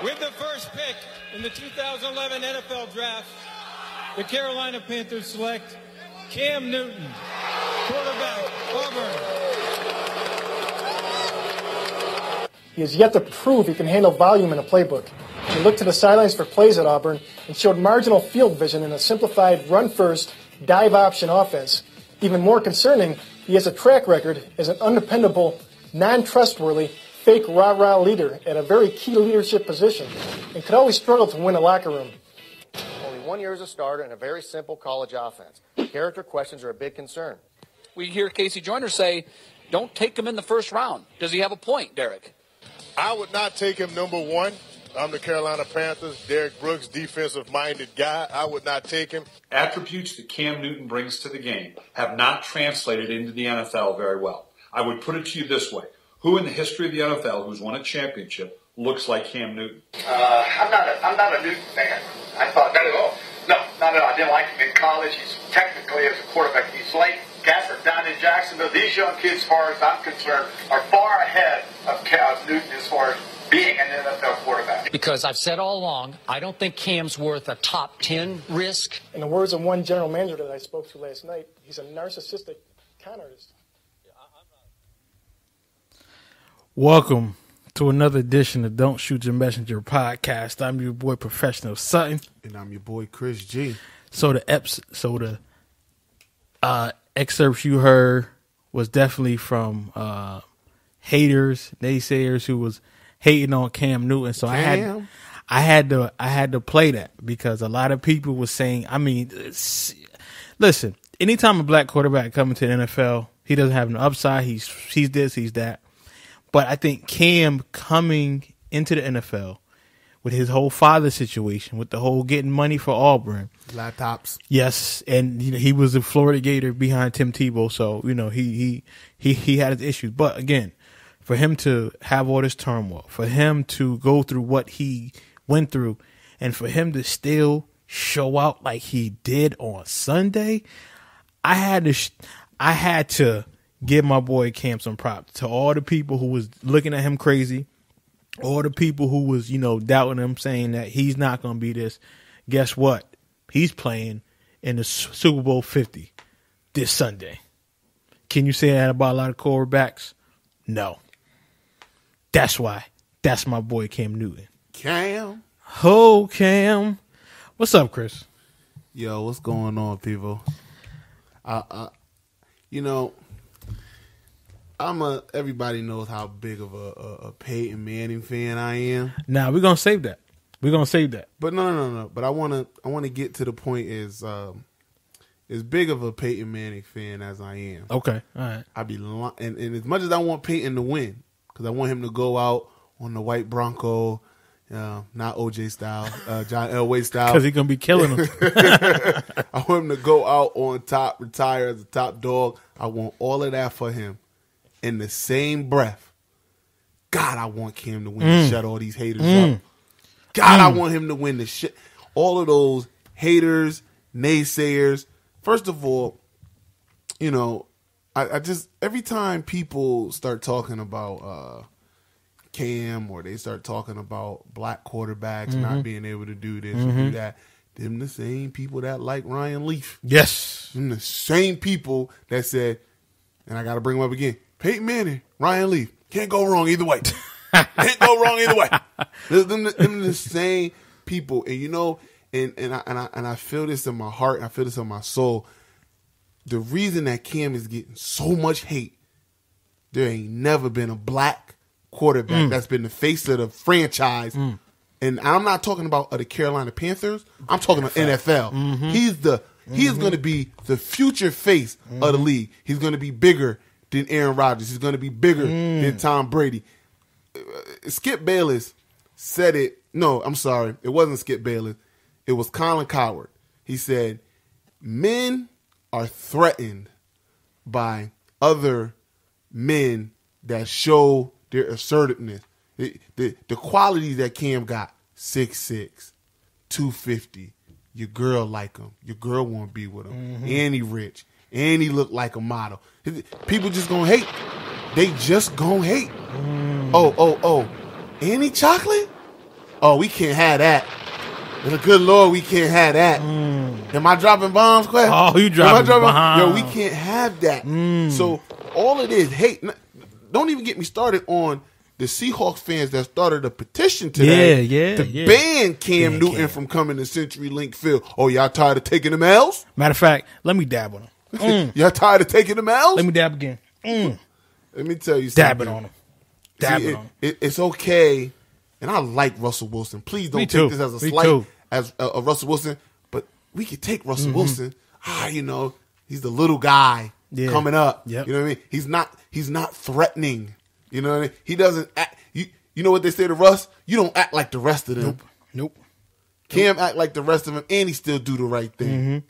With the first pick in the 2011 NFL Draft, the Carolina Panthers select Cam Newton, quarterback, Auburn. He has yet to prove he can handle volume in a playbook. He looked to the sidelines for plays at Auburn and showed marginal field vision in a simplified run-first, dive-option offense. Even more concerning, he has a track record as an undependable, non-trustworthy, fake rah-rah leader at a very key leadership position and could always struggle to win a locker room. Only 1 year as a starter in a very simple college offense. Character questions are a big concern. We hear Casey Joyner say, don't take him in the first round. Does he have a point, Derek? I would not take him number one. I'm the Carolina Panthers, Derek Brooks, defensive-minded guy. I would not take him. Attributes that Cam Newton brings to the game have not translated into the NFL very well. I would put it to you this way. Who in the history of the NFL who's won a championship looks like Cam Newton? I'm not a Newton fan. I thought not at all. No, not at all. I didn't like him in college. He's technically, as a quarterback, he's like Gafford down in Jacksonville. These young kids, as far as I'm concerned, are far ahead of Newton as far as being an NFL quarterback. Because I've said all along, I don't think Cam's worth a top 10 risk. In the words of one general manager that I spoke to last night, he's a narcissistic con artist. Welcome to another edition of Don't Shoot Your Messenger podcast. I'm your boy Professional Sutton. And I'm your boy Chris G. So the excerpts you heard was definitely from haters, naysayers who was hating on Cam Newton. So I had to play that because a lot of people were saying, listen, anytime a black quarterback coming to the NFL, he doesn't have an upside. He's this, he's that. But I think Cam coming into the NFL with his whole father situation, with the whole getting money for Auburn. Laptops. Yes, and he was a Florida Gator behind Tim Tebow, so he had his issues. But again, for him to have all this turmoil, for him to go through what he went through, and for him to still show out like he did on Sunday, I had to give my boy Cam some props. To all the people who was looking at him crazy, all the people who was, doubting him, saying that he's not going to be this. Guess what? He's playing in the Super Bowl 50 this Sunday. Can you say that about a lot of quarterbacks? No. That's why. That's my boy Cam Newton. Cam. Oh, Cam. What's up, Chris? Yo, what's going on, people? Everybody knows how big of a Peyton Manning fan I am. Nah, we're gonna save that. But no. But I wanna get to the point as big of a Peyton Manning fan as I am. Okay, all right. And as much as I want Peyton to win, because I want him to go out on the white Bronco, not OJ style, John Elway style, because he's gonna be killing him. I want him to go out on top, retire as a top dog. I want all of that for him. In the same breath, God, I want Cam to win and shut all these haters up. God, I want him to win the shit. All of those haters, naysayers. First of all, I just, every time people start talking about Cam, or they start talking about black quarterbacks not being able to do this and do that, them the same people that like Ryan Leaf. Yes. Them the same people that said, and I got to bring him up again, Peyton Manning, Ryan Leaf, can't go wrong either way. Can't go wrong either way. Them the same people, and I feel this in my heart, and I feel this in my soul. The reason that Cam is getting so much hate, there ain't never been a black quarterback that's been the face of the franchise. And I'm not talking about the Carolina Panthers. I'm talking about NFL. He's going to be the future face of the league. He's going to be bigger than Aaron Rodgers. He's going to be bigger than Tom Brady. Skip Bayless said it. No, I'm sorry. It wasn't Skip Bayless. It was Colin Cowherd. He said, men are threatened by other men that show their assertiveness. The qualities that Cam got, 6'6", 250. Your girl like him. Your girl want to be with him. And he rich. And he look like a model. People just gonna hate. They just gonna hate. Oh. And he chocolate? Oh, we can't have that. And the good Lord, we can't have that. Am I dropping bombs, Quay? Oh, you dropping bombs. Yo, we can't have that. So all it is, hate. Don't even get me started on the Seahawks fans that started a petition today to ban Cam Newton from coming to CenturyLink Field. Oh, y'all tired of taking them L's? Matter of fact, let me dab on him. Y'all tired of taking them L's? Let me dab again. Let me tell you something. Dabbing on him. Dabbing on him. It's okay. And I like Russell Wilson. Please don't take this as a slight as a Russell Wilson. But we could take Russell Wilson. You know, he's the little guy coming up. Yep. You know what I mean? He's not threatening. You know what I mean? He doesn't act. You know what they say to Russ? You don't act like the rest of them. Nope. Cam act like the rest of them, and he still do the right thing.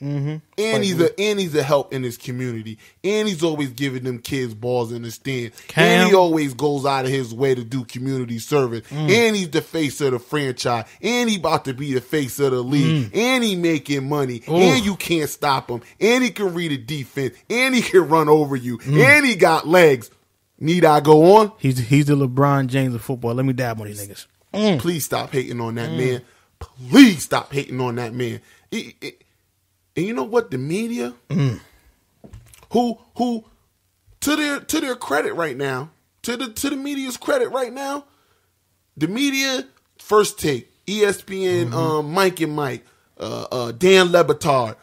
And he's a help in his community, and he's always giving them kids balls in the stand, and he always goes out of his way to do community service, and he's the face of the franchise, and he about to be the face of the league, and he making money, and you can't stop him, and he can read a defense, and he can run over you, and he got legs. Need I go on? He's the LeBron James of football. Let me dab on these niggas. Please stop hating on that man. Please stop hating on that man. And you know what? The media, who to their credit right now, to the media's credit right now, the media, First Take, ESPN, Mike and Mike, Dan LeBatard,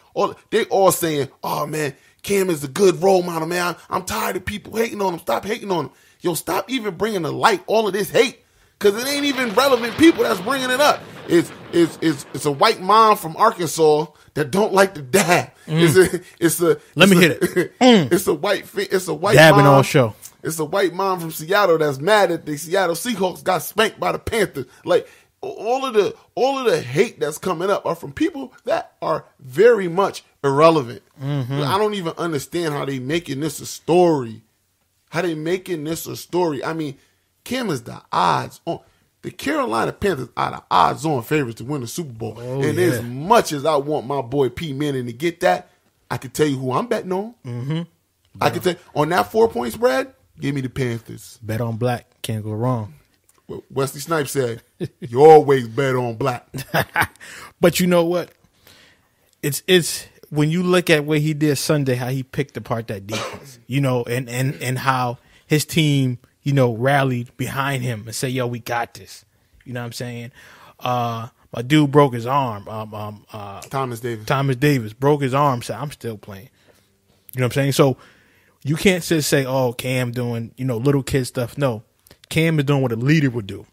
they all saying, "Oh man, Cam is a good role model, man. I'm tired of people hating on him. Stop hating on him. Yo, stop even bringing to light all of this hate, because it ain't even relevant people that's bringing it up. It's a white mom from Arkansas that don't like the dad. It's a white dabbing mom. all show. It's a white mom from Seattle that's mad that the Seattle Seahawks got spanked by the Panthers. Like all of the hate that's coming up are from people that are very much irrelevant. I don't even understand how they making this a story. I mean, Cam is the odds on. The Carolina Panthers are the odds-on favorites to win the Super Bowl. As much as I want my boy P. Manning to get that, I can tell you who I'm betting on. I can tell you, on that 4-point spread, give me the Panthers. Bet on black. Can't go wrong. What Wesley Snipes said, you always bet on black. But you know what? It's when you look at what he did Sunday, how he picked apart that defense, and how his team – rallied behind him and say, yo, we got this. You know what I'm saying? My dude broke his arm. Thomas Davis broke his arm, said, I'm still playing. You know what I'm saying? So you can't just say, oh, Cam doing, little kid stuff. No, Cam is doing what a leader would do.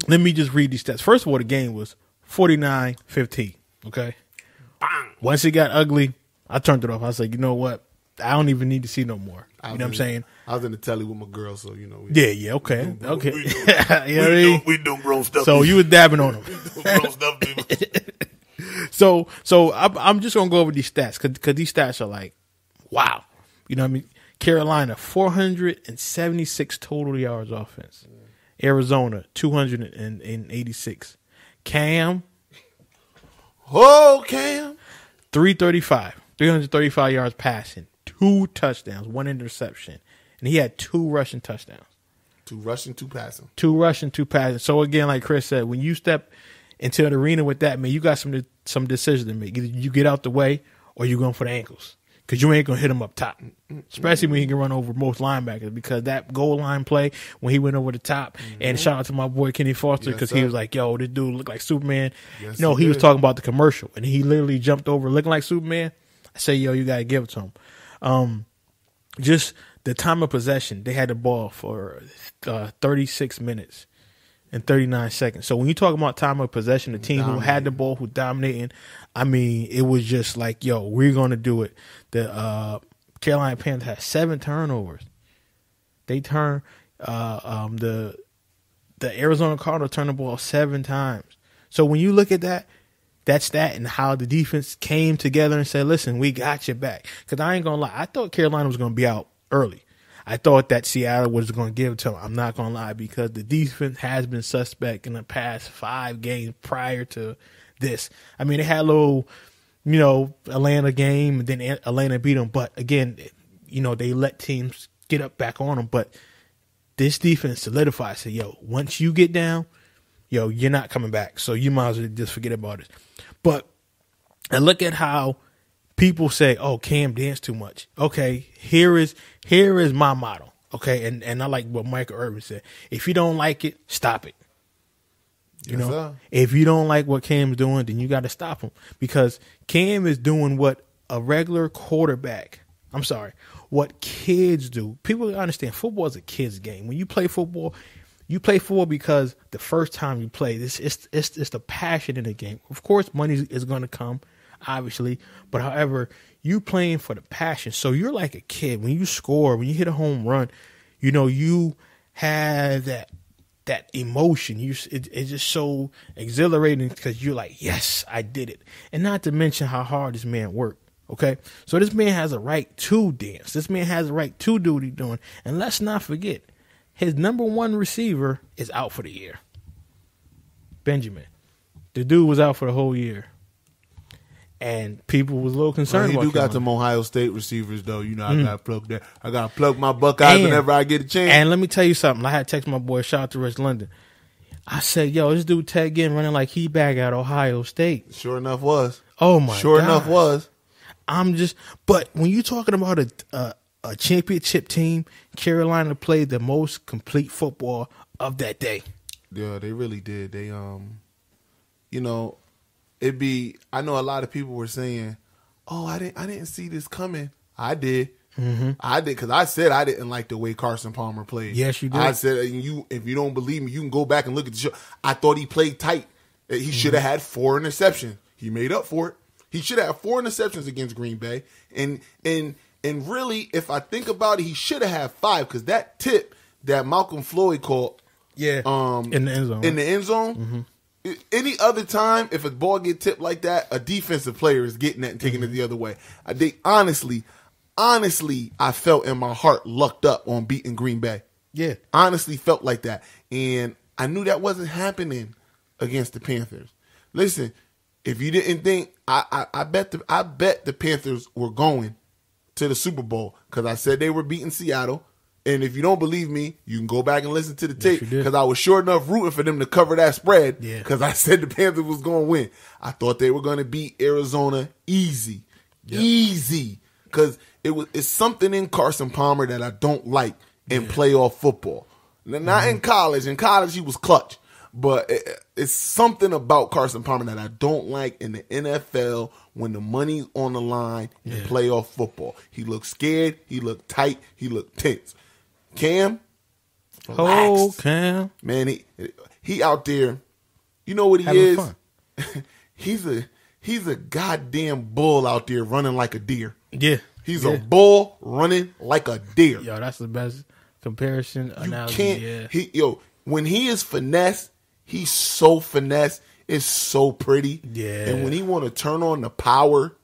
Let me just read these stats. First of all, the game was 49-15, okay? Bang. Once it got ugly, I turned it off. I was like, you know what? I don't even need to see no more. You know what I'm saying? I was in the telly with my girl, so okay. We doing grown stuff. So you was dabbing on him. We doing grown stuff, people. So I'm just gonna go over these stats because these stats are like, wow. You know what I mean? Carolina 476 total yards offense. Arizona 286. Cam 335 yards passing. 2 touchdowns, 1 interception. And he had 2 rushing touchdowns. 2 rushing, 2 passing. 2 rushing, 2 passing. So, again, like Chris said, when you step into an arena with that, man, you got some decisions to make. Either you get out the way or you're going for the ankles. Because you ain't going to hit him up top. Especially when he can run over most linebackers. Because that goal line play, when he went over the top, and shout out to my boy Kenny Foster, because he was like, yo, this dude look like Superman. Yes, he was talking about the commercial. And he literally jumped over looking like Superman. I say, yo, you got to give it to him. Just the time of possession, they had the ball for 36 minutes and 39 seconds. So when you talk about time of possession, the team who had the ball, who dominating, I mean, it was just like, yo, we're going to do it. The Carolina Panthers had 7 turnovers. They turned the Arizona Cardinals turned the ball 7 times. So when you look at that stat and how the defense came together and said, listen, we got your back. Because I ain't going to lie. I thought Carolina was going to be out early. I thought that Seattle was going to give it to them. I'm not going to lie, because the defense has been suspect in the past 5 games prior to this. I mean, they had a little, Atlanta game, and then Atlanta beat them. But, again, they let teams get up back on them. But this defense solidifies. So, yo, once you get down, yo, you're not coming back. So you might as well just forget about it. But and look at how people say, oh, Cam danced too much. Okay, here is my motto. Okay, and I like what Michael Irvin said. If you don't like it, stop it. You know, sir. If you don't like what Cam's doing, then you got to stop him, because Cam is doing what a regular quarterback, what kids do. People understand football is a kid's game. When you play football because the first time you play, it's the passion in the game. Of course, money is going to come, obviously, but however, you playing for the passion. So you're like a kid. When you score, when you hit a home run, you know, you have that emotion. It's just so exhilarating because you're like, yes, I did it. And not to mention how hard this man worked. Okay, so this man has a right to dance. This man has a right to do what he's doing. And let's not forget, his number one receiver is out for the year. Benjamin. The dude was out for the whole year. And people was a little concerned about him. You got them Ohio State receivers, though. You know, I got to plug that. I got to plug my Buckeyes whenever I get a chance. And let me tell you something. I had to text my boy, shout out to Rich London. I said, yo, this dude Ted Ginn running like he back at Ohio State. Sure enough was. Oh, my God. Sure enough was. But when you're talking about a championship team, Carolina played the most complete football of that day. Yeah, they really did. They, you know, I know a lot of people were saying, oh, I didn't see this coming. I did. Mm-hmm. I did, because I said I didn't like the way Carson Palmer played. Yes, you did. I said, if you don't believe me, you can go back and look at the show. I thought he played tight. He should have had 4 interceptions. He made up for it. He should have had 4 interceptions against Green Bay. And really, if I think about it, he should have had 5, because that tip that Malcolm Floyd caught in the end zone. Mm-hmm. Any other time, if a ball get tipped like that, a defensive player is getting that and taking it the other way. They honestly, I felt in my heart lucked up on beating Green Bay. Yeah. Honestly felt like that. And I knew that wasn't happening against the Panthers. Listen, if you didn't think, I bet the Panthers were going to the Super Bowl, because I said they were beating Seattle. And if you don't believe me, you can go back and listen to the tape, because I was sure enough rooting for them to cover that spread, because I said the Panthers was going to win. I thought they were going to beat Arizona easy. Easy. Because it's something in Carson Palmer that I don't like in playoff football. Not in college. In college, he was clutch. But it's something about Carson Palmer that I don't like in the NFL when the money's on the line in playoff football. He looked scared. He looked tight. He looked tense. Cam, relaxed. Oh, Cam. Man, he out there. You know what he having is? Fun. He's a goddamn bull out there running like a deer. Yeah. He's a bull running like a deer. Yo, that's the best comparison analogy. When he is finesse, he's so finesse. It's so pretty. Yeah. And when he want to turn on the power,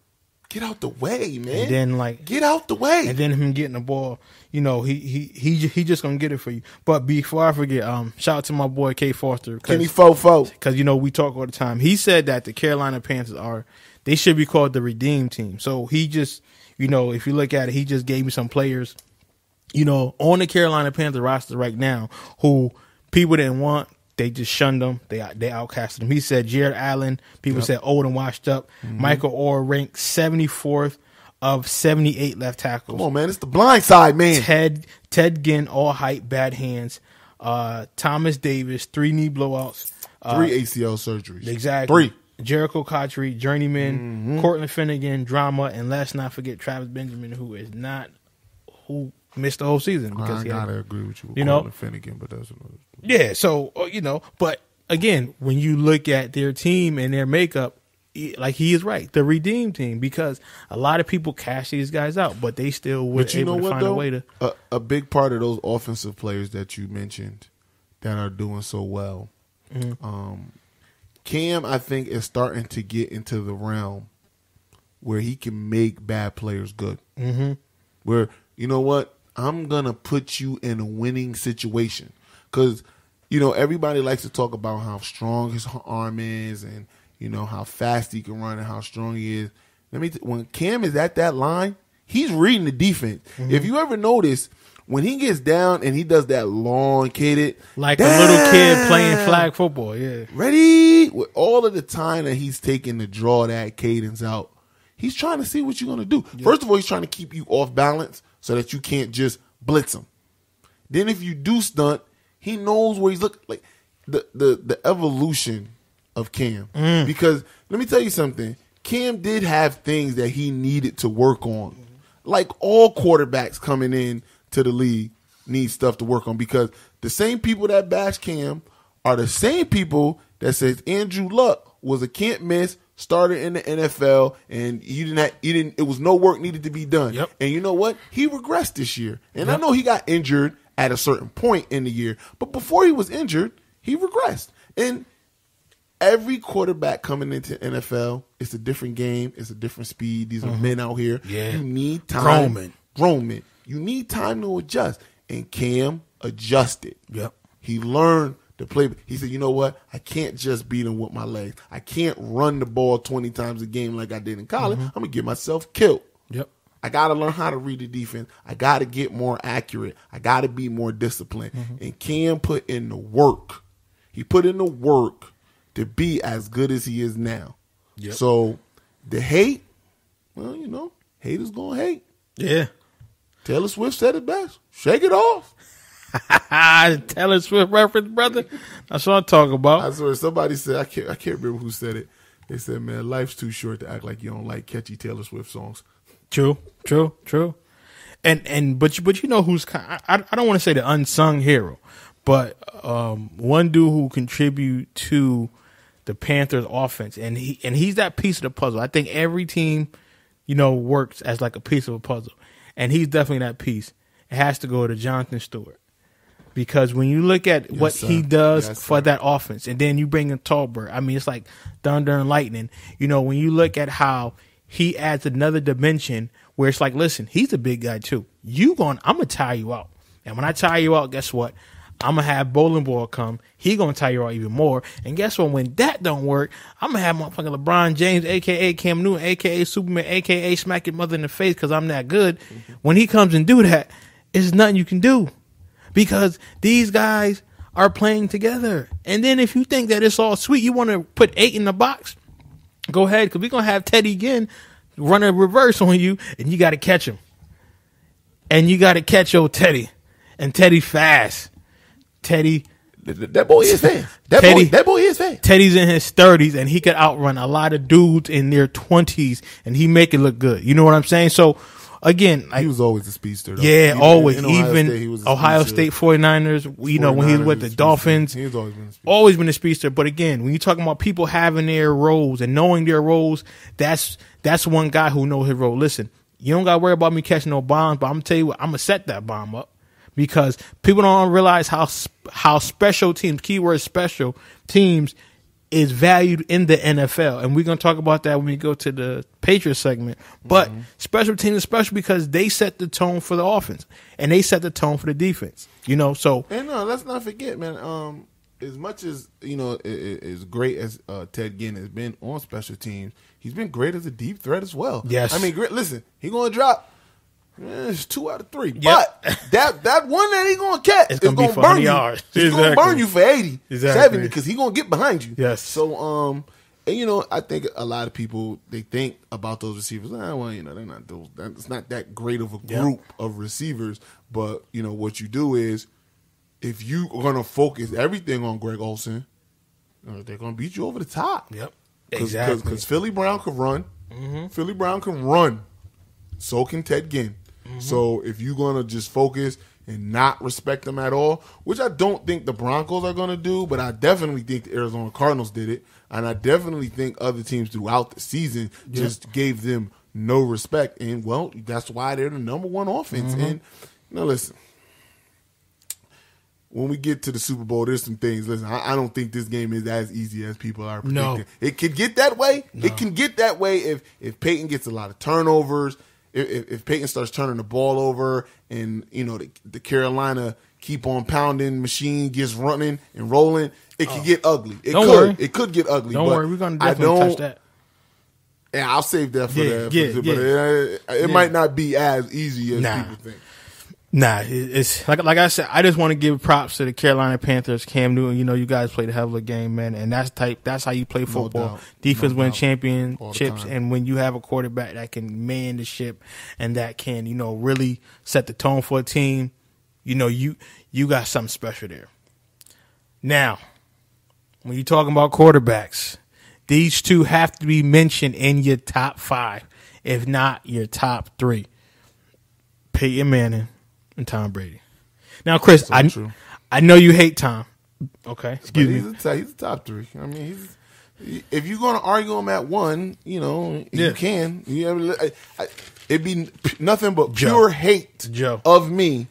get out the way, man. And then get out the way. And then him getting the ball, you know, he just gonna get it for you. But before I forget, shout out to my boy K Foster, Kenny Fofo, because you know we talk all the time. He said that the Carolina Panthers they should be called the Redeem Team. So he just, you know, if you look at it, he just gave me some players, you know, on the Carolina Panthers roster right now who people didn't want. They just shunned them. They outcasted them. He said Jared Allen. People said old and washed up. Mm-hmm. Michael Orr ranked 74th of 78 left tackles. Come on, man. It's the blind side, man. Ted Ginn, all height, bad hands. Thomas Davis, 3 knee blowouts. 3 ACL surgeries. Exactly. 3. Jericho Cotchery, journeyman, Cortland Finnegan, drama, and let's not forget Travis Benjamin, who missed the whole season. Because I gotta agree with you. You know, Cortland Finnegan, but that's another. Yeah, so, you know, but again, when you look at their team and their makeup, like he is right, the Redeem Team, because a lot of people cash these guys out, but they still were able to find a way to. A big part of those offensive players that you mentioned that are doing so well, Cam, I think, is starting to get into the realm where he can make bad players good. Mm-hmm. Where, you know what, I'm going to put you in a winning situation. Because, you know, everybody likes to talk about how strong his arm is and, you know, how fast he can run and how strong he is. When Cam is at that line, he's reading the defense. Mm-hmm. If you ever notice, when he gets down and he does that long cadence, like a little kid playing flag football. Yeah, ready with all of the time that he's taking to draw that cadence out. He's trying to see what you're gonna do. Yeah. First of all, he's trying to keep you off balance so that you can't just blitz him. Then if you do stunt, he knows where he's looking. Like the evolution of Cam. Because let me tell you something. Cam did have things that he needed to work on. Like all quarterbacks coming in to the league need stuff to work on, because the same people that bash Cam are the same people that says Andrew Luck was a can't miss starter in the NFL and it was no work needed to be done. Yep. And you know what? He regressed this year. And I know he got injured at a certain point in the year, but before he was injured, he regressed. And every quarterback coming into NFL, it's a different game. It's a different speed. These are men out here. Yeah. You need time. Grown men. You need time to adjust. And Cam adjusted. Yep. He learned to play. He said, you know what? I can't just beat him with my legs. I can't run the ball 20 times a game like I did in college. I'm going to get myself killed. Yep. I got to learn how to read the defense. I got to get more accurate. I got to be more disciplined. And Cam put in the work. He put in the work to be as good as he is now. Yep. So the hate, well, you know, haters going to hate. Yeah. Taylor Swift said it best. Shake it off. Taylor Swift reference, brother. That's what I'm talking about. I swear, somebody said, I can't remember who said it. They said, man, life's too short to act like you don't like catchy Taylor Swift songs. True. But you know who's I don't want to say the unsung hero, but one dude who contribute to the Panthers offense, and he's that piece of the puzzle. I think every team, you know, works as like a piece of a puzzle, and he's definitely that piece. It has to go to Jonathan Stewart, because when you look at what he does for that offense, and then you bring in Tolbert, I mean, it's like thunder and lightning. You know, when you look at how he adds another dimension where it's like, listen, he's a big guy too. I'm gonna tire you out, and when I tire you out, guess what? I'm going to have Bowling Ball come. He going to tire you out even more. And guess what? When that don't work, I'm going to have motherfucking LeBron James, a.k.a. Cam Newton, a.k.a. Superman, a.k.a. smack your mother in the face because I'm that good. When he comes and do that, it's nothing you can do, because these guys are playing together. And then if you think that it's all sweet, you want to put 8 in the box, go ahead, because we're going to have Teddy again run a reverse on you, and you got to catch him. And you got to catch old Teddy. And Teddy fast. Teddy, that boy is fast. That boy is fast. Teddy's in his 30s, and he could outrun a lot of dudes in their 20s, and he make it look good. You know what I'm saying? So, again, he was always a speedster, though. Yeah, always. Even Ohio State 49ers, you know, when he was with the Dolphins, he's always been a speedster. But again, when you're talking about people having their roles and knowing their roles, that's one guy who knows his role. Listen, you don't got to worry about me catching no bombs, but I'm going to tell you what, I'm going to set that bomb up. Because people don't realize how special teams, keyword special teams, is valued in the NFL. And we're going to talk about that when we go to the Patriots segment. But special teams are special because they set the tone for the offense. And they set the tone for the defense. You know, so. And let's not forget, man, as much as, you know, as great as Ted Ginn has been on special teams, he's been great as a deep threat as well. Yes. I mean, listen, he's going to drop. It's 2 out of 3. Yep. But that one that he gonna catch is gonna burn you. Yards. It's gonna burn you for 80, 70, because he gonna get behind you. Yes. So and you know, I think a lot of people, they think about those receivers. Well, you know, they're not those. It's not that great of a group of receivers. But you know what you do is, if you are gonna focus everything on Greg Olsen, they're gonna beat you over the top. Yep. Exactly. Because Philly Brown can run. Philly Brown can run. So can Ted Ginn. So if you're going to just focus and not respect them at all, which I don't think the Broncos are going to do, but I definitely think the Arizona Cardinals did it, and I definitely think other teams throughout the season just gave them no respect. And, well, that's why they're the number one offense. And, you know, listen, when we get to the Super Bowl, there's some things. Listen, I don't think this game is as easy as people are predicting. No. It could get that way. No. It can get that way if Peyton gets a lot of turnovers. If Peyton starts turning the ball over, and you know the Carolina keep on pounding machine gets running and rolling, it could get ugly. It could get ugly. Don't worry, we're gonna definitely touch that. Yeah, I'll save that for that. But it might not be as easy as people think. Nah, it's like I said. I just want to give props to the Carolina Panthers. Cam Newton, you guys played a hell of a game, man, and that's how you play football. doubt. Defense No win doubt. championships, and when you have a quarterback that can man the ship and that can really set the tone for a team, you got something special there. Now, when you're talking about quarterbacks, these two have to be mentioned in your top 5, if not your top 3. Peyton Manning and Tom Brady. Now, Chris, I know you hate Tom. Okay, excuse me. He's a top 3. I mean, if you're going to argue him at 1, you can. It'd be nothing but pure hate of me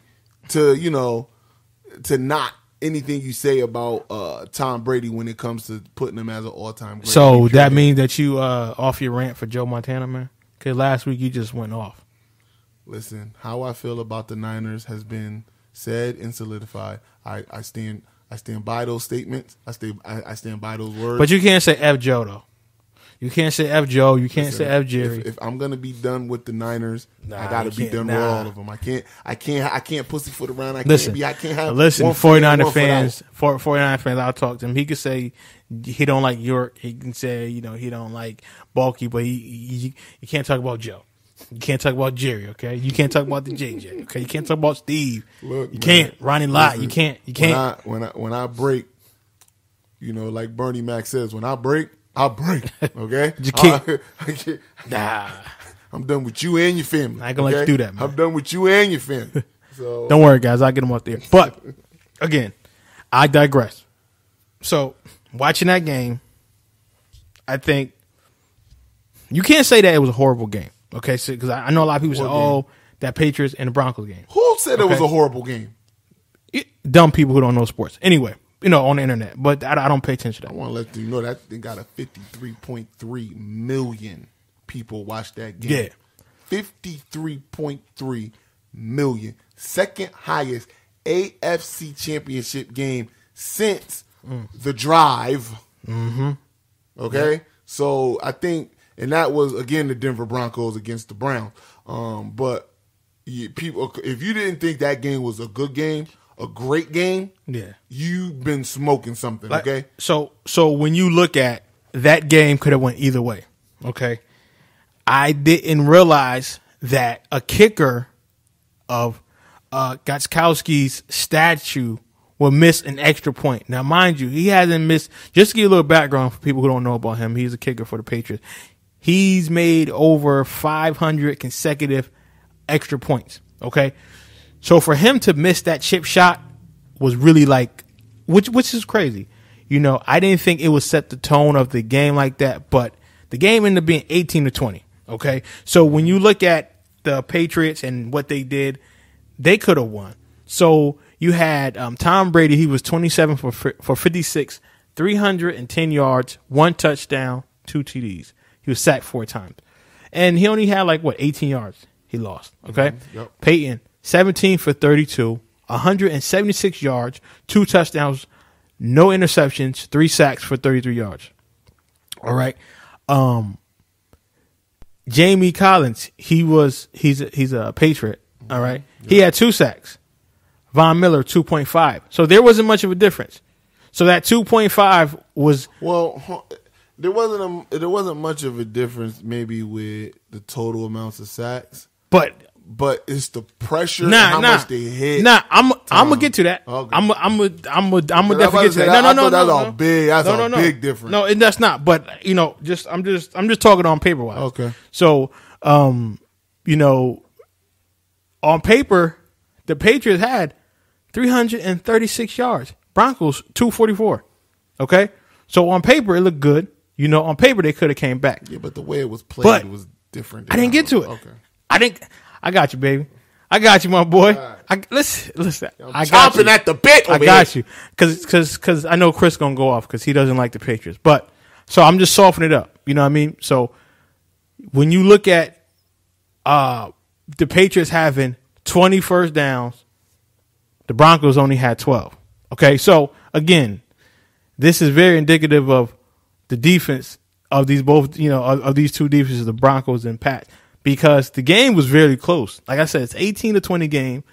to not anything you say about Tom Brady when it comes to putting him as an all-time great. So that means that you off your rant for Joe Montana, man? Because last week you just went off. Listen, how I feel about the Niners has been said and solidified. I stand by those statements. I stand by those words. But you can't say F Joe though. You can't say F Joe. You can't say F Jerry. If I'm gonna be done with the Niners, I gotta be done with all of them. I can't pussyfoot around. Listen, 49er fans. 49er fans. I'll talk to him. He could say he don't like York. He can say he don't like Bulky, but you can't talk about Joe. You can't talk about Jerry, okay? You can't talk about the JJ, okay? You can't talk about Steve. Look, you can't. Ronnie Lott, you can't. You can't. When I break, like Bernie Mac says, when I break, I'll break, okay? You can't. Nah. I'm done with you and your family. I ain't gonna let you do that, man. I'm done with you and your family. So don't worry, guys. I'll get them up there. But, again, I digress. So, watching that game, I think you can't say that it was a horrible game. Okay, so because I know a lot of people say, that Patriots and the Broncos game. Who said it was a horrible game? Dumb people who don't know sports. Anyway, on the internet. But I don't pay attention to that. I want to let you know that they got a 53.3 million people watch that game. Yeah. 53.3 million. Second highest AFC championship game since the drive. Mm-hmm. Okay? Yeah. So I think... And that was, again, the Denver Broncos against the Browns. But people, if you didn't think that game was a good game, a great game, you've been smoking something, okay? So when you look at that game could have went either way, okay? I didn't realize that a kicker of Gostkowski's statue will miss an extra point. Now, mind you, he hasn't missed. Just to give you a little background for people who don't know about him, he's a kicker for the Patriots. He's made over 500 consecutive extra points, okay? So for him to miss that chip shot was really which is crazy. I didn't think it would set the tone of the game like that, but the game ended up being 18-20, okay? So when you look at the Patriots and what they did, they could have won. So you had Tom Brady. He was 27 for 56, 310 yards, 1 touchdown, 2 TDs. He was sacked 4 times. And he only had 18 yards he lost. Okay? Yep. Peyton, 17 for 32, 176 yards, 2 touchdowns, no interceptions, 3 sacks for 33 yards. All right. Jamie Collins, he's a Patriot. All right. Yep. He had 2 sacks. Von Miller, 2.5. So there wasn't much of a difference. So that 2.5 was There wasn't much of a difference maybe with the total amounts of sacks, but it's the pressure and how much they hit. I'm gonna get to that. Okay. I'm gonna definitely get to that. No, that's all big. That's a big difference. No, that's not. But I'm just talking on paper wise. Okay. So on paper, the Patriots had 336 yards. Broncos 244. Okay. So on paper it looked good. On paper they could have came back. Yeah, but the way it was played was different. I didn't get to it. Okay. I got you, baby. I got you, my boy. Right. Listen. I got you. At the bit. I got you. Because I know Chris gonna go off because he doesn't like the Patriots. But so I'm just softening it up. You know what I mean? So when you look at the Patriots having 20 first downs, the Broncos only had 12. Okay, so again, this is very indicative of the defense of these of these two defenses, the Broncos and Pats, because the game was very close. Like I said, it's 18-20 game.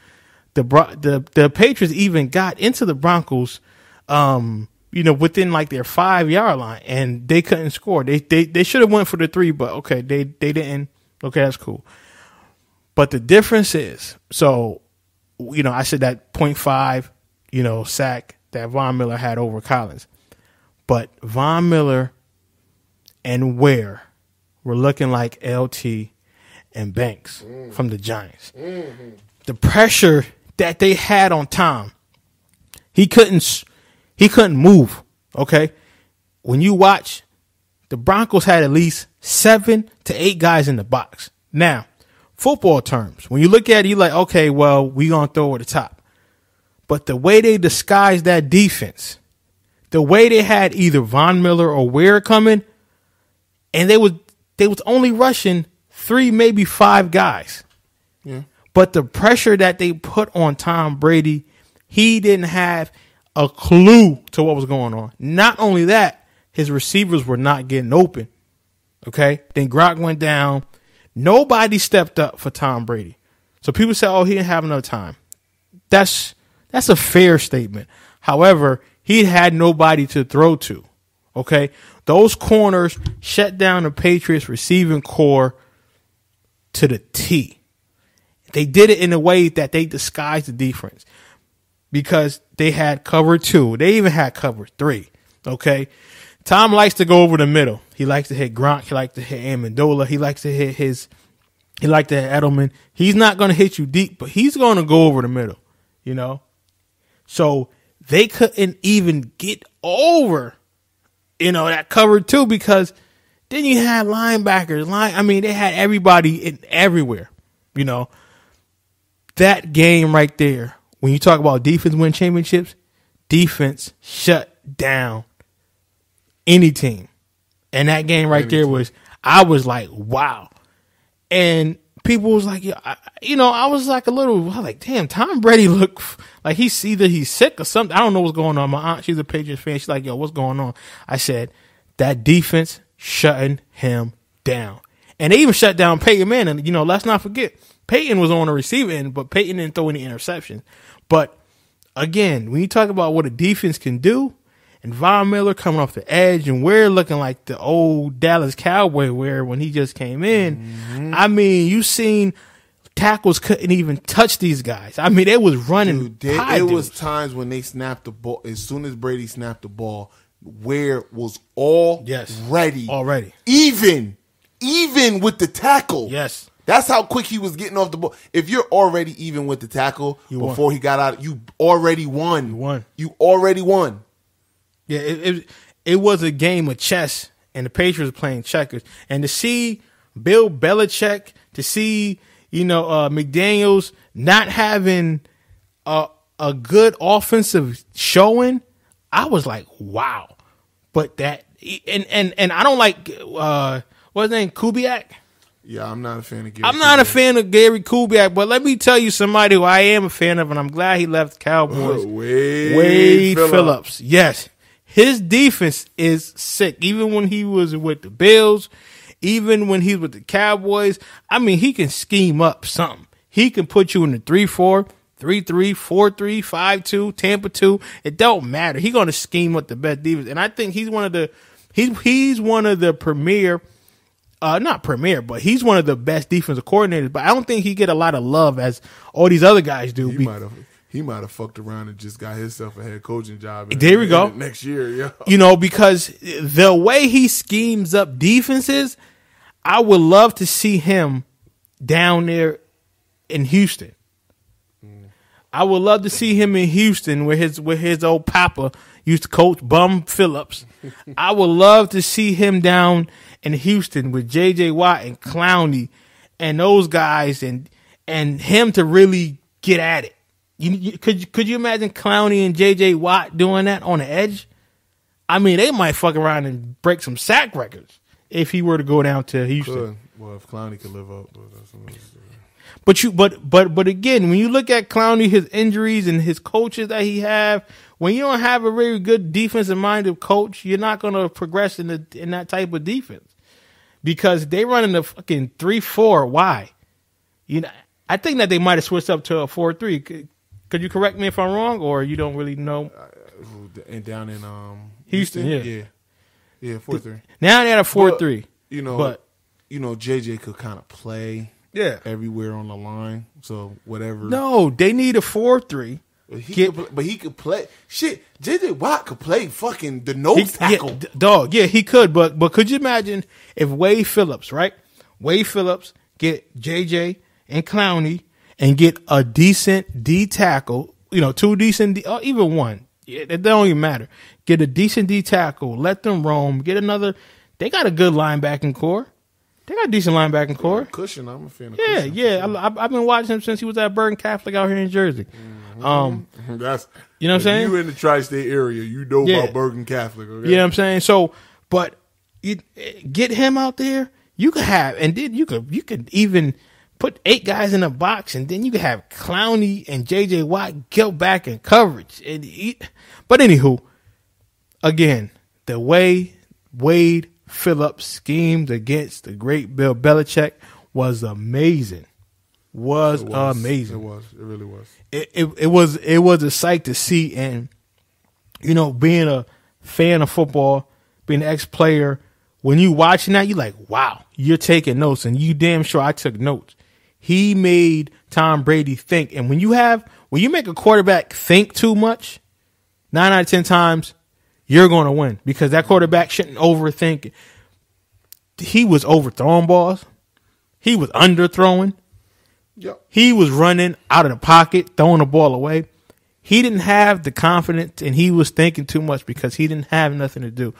the Patriots even got into the Broncos, within like their 5-yard line, and they couldn't score. They should have went for the 3, but okay, they didn't. Okay, that's cool. But the difference is, so, I said that 0.5, sack that Von Miller had over Collins. But Von Miller and Ware were looking like LT and Banks from the Giants. Mm-hmm. The pressure that they had on Tom, he couldn't move, okay? When you watch, the Broncos had at least 7 to 8 guys in the box. Now, football terms, when you look at it, you're like, okay, well, we going to throw over the top. But the way they disguised that defense, the way they had either Von Miller or Ware coming, and they was only rushing 3, maybe 5 guys. Yeah. But the pressure that they put on Tom Brady, he didn't have a clue to what was going on. Not only that, his receivers were not getting open. Okay? Then Gronk went down. Nobody stepped up for Tom Brady. So people say, oh, he didn't have enough time. That's a fair statement. However, he had nobody to throw to. Okay? Those corners shut down the Patriots receiving core to the T. They did it in a way that they disguised the defense because they had cover 2. They even had cover 3. Okay? Tom likes to go over the middle. He likes to hit Gronk. He likes to hit Amendola. He likes to hit Edelman. He's not going to hit you deep, but he's going to go over the middle, So they couldn't even get over, that cover 2 because then you had linebackers. They had everybody everywhere, That game right there, when you talk about defense win championships, defense shut down any team. And that game right there I was like, wow. And people was like, I was like damn, Tom Brady looked like he's sick or something. I don't know what's going on. My aunt, she's a Patriots fan. She's like, yo, what's going on? I said, that defense shutting him down. And they even shut down Peyton Manning. Let's not forget, Peyton was on the receiving end, but Peyton didn't throw any interceptions. But again, when you talk about what a defense can do, and Von Miller coming off the edge, and we're looking like the old Dallas Cowboy when he just came in. Mm-hmm. You seen tackles couldn't even touch these guys. They was running. It was times when they snapped the ball. As soon as Brady snapped the ball, Ware was already. Even with the tackle. Yes. That's how quick he was getting off the ball. If you're already even with the tackle before he got out, you already won. You already won. Yeah, it was a game of chess, and the Patriots were playing checkers. And to see Bill Belichick, to see McDaniels not having a good offensive showing, I was like, wow. But that and I don't like what's his name, Kubiak. Yeah, I'm not a fan of Gary. I'm not a fan of Gary Kubiak, but let me tell you somebody who I am a fan of, and I'm glad he left the Cowboys. Wade Phillips. Yes. His defense is sick. Even when he was with the Bills, even when he's with the Cowboys, he can scheme up something. He can put you in the 3-4, 3-3, 4-3, 5-2, Tampa 2. It don't matter. He's going to scheme up the best defense. And I think he's one of the premier, not premier, but he's one of the best defensive coordinators. But I don't think he get a lot of love as all these other guys do. He might have fucked around and just got himself a head coaching job. There we go. Next year, because the way he schemes up defenses, I would love to see him down there in Houston. I would love to see him in Houston where his old papa used to coach, Bum Phillips. I would love to see him down in Houston with J.J. Watt and Clowney and those guys and him to really get at it. Could you imagine Clowney and J.J. Watt doing that on the edge? They might fuck around and break some sack records if he were to go down to Houston. Well, if Clowney could live up. But again, when you look at Clowney, his injuries and his coaches that he have, when you don't have a very good defensive-minded coach, you're not going to progress in that type of defense because they run in the fucking 3-4. Why? I think that they might have switched up to a 4-3. Could you correct me if I'm wrong, or you don't really know? And down in Houston, yeah, 4-3. Now they had a 4-3. You know, JJ could kind of play everywhere on the line. So whatever. No, they need a 4-3. But he could play. Shit, JJ Watt could play fucking the nose tackle. Yeah, he could. But could you imagine if Wade Phillips, right? Wade Phillips get JJ and Clowney and get a decent D tackle, 2 decent D, or even one. It don't even matter. Get a decent D tackle, let them roam, get another. They got a good linebacking core. They got a decent linebacking core. Cushion, I'm a fan of Cushion. Yeah. I've been watching him since he was at Bergen Catholic out here in Jersey. That's you know what I'm saying? You in the tri-state area, you know about Bergen Catholic. Okay? You know what I'm saying? So, but you get him out there. You could have, and then you could even put 8 guys in a box, and then you could have Clowney and JJ Watt go back in coverage. But anywho, again, the way Wade Phillips schemed against the great Bill Belichick was amazing. Amazing. It was. It really was. It was a sight to see, and being a fan of football, being an ex-player, when you watching that, you're like, wow, you're taking notes, and you damn sure I took notes. He made Tom Brady think, and when you make a quarterback think too much, 9 out of 10 times, you're going to win, because that quarterback shouldn't overthink. He was overthrowing balls. He was underthrowing. Yep. He was running out of the pocket, throwing the ball away. He didn't have the confidence, and he was thinking too much because he didn't have nothing to do.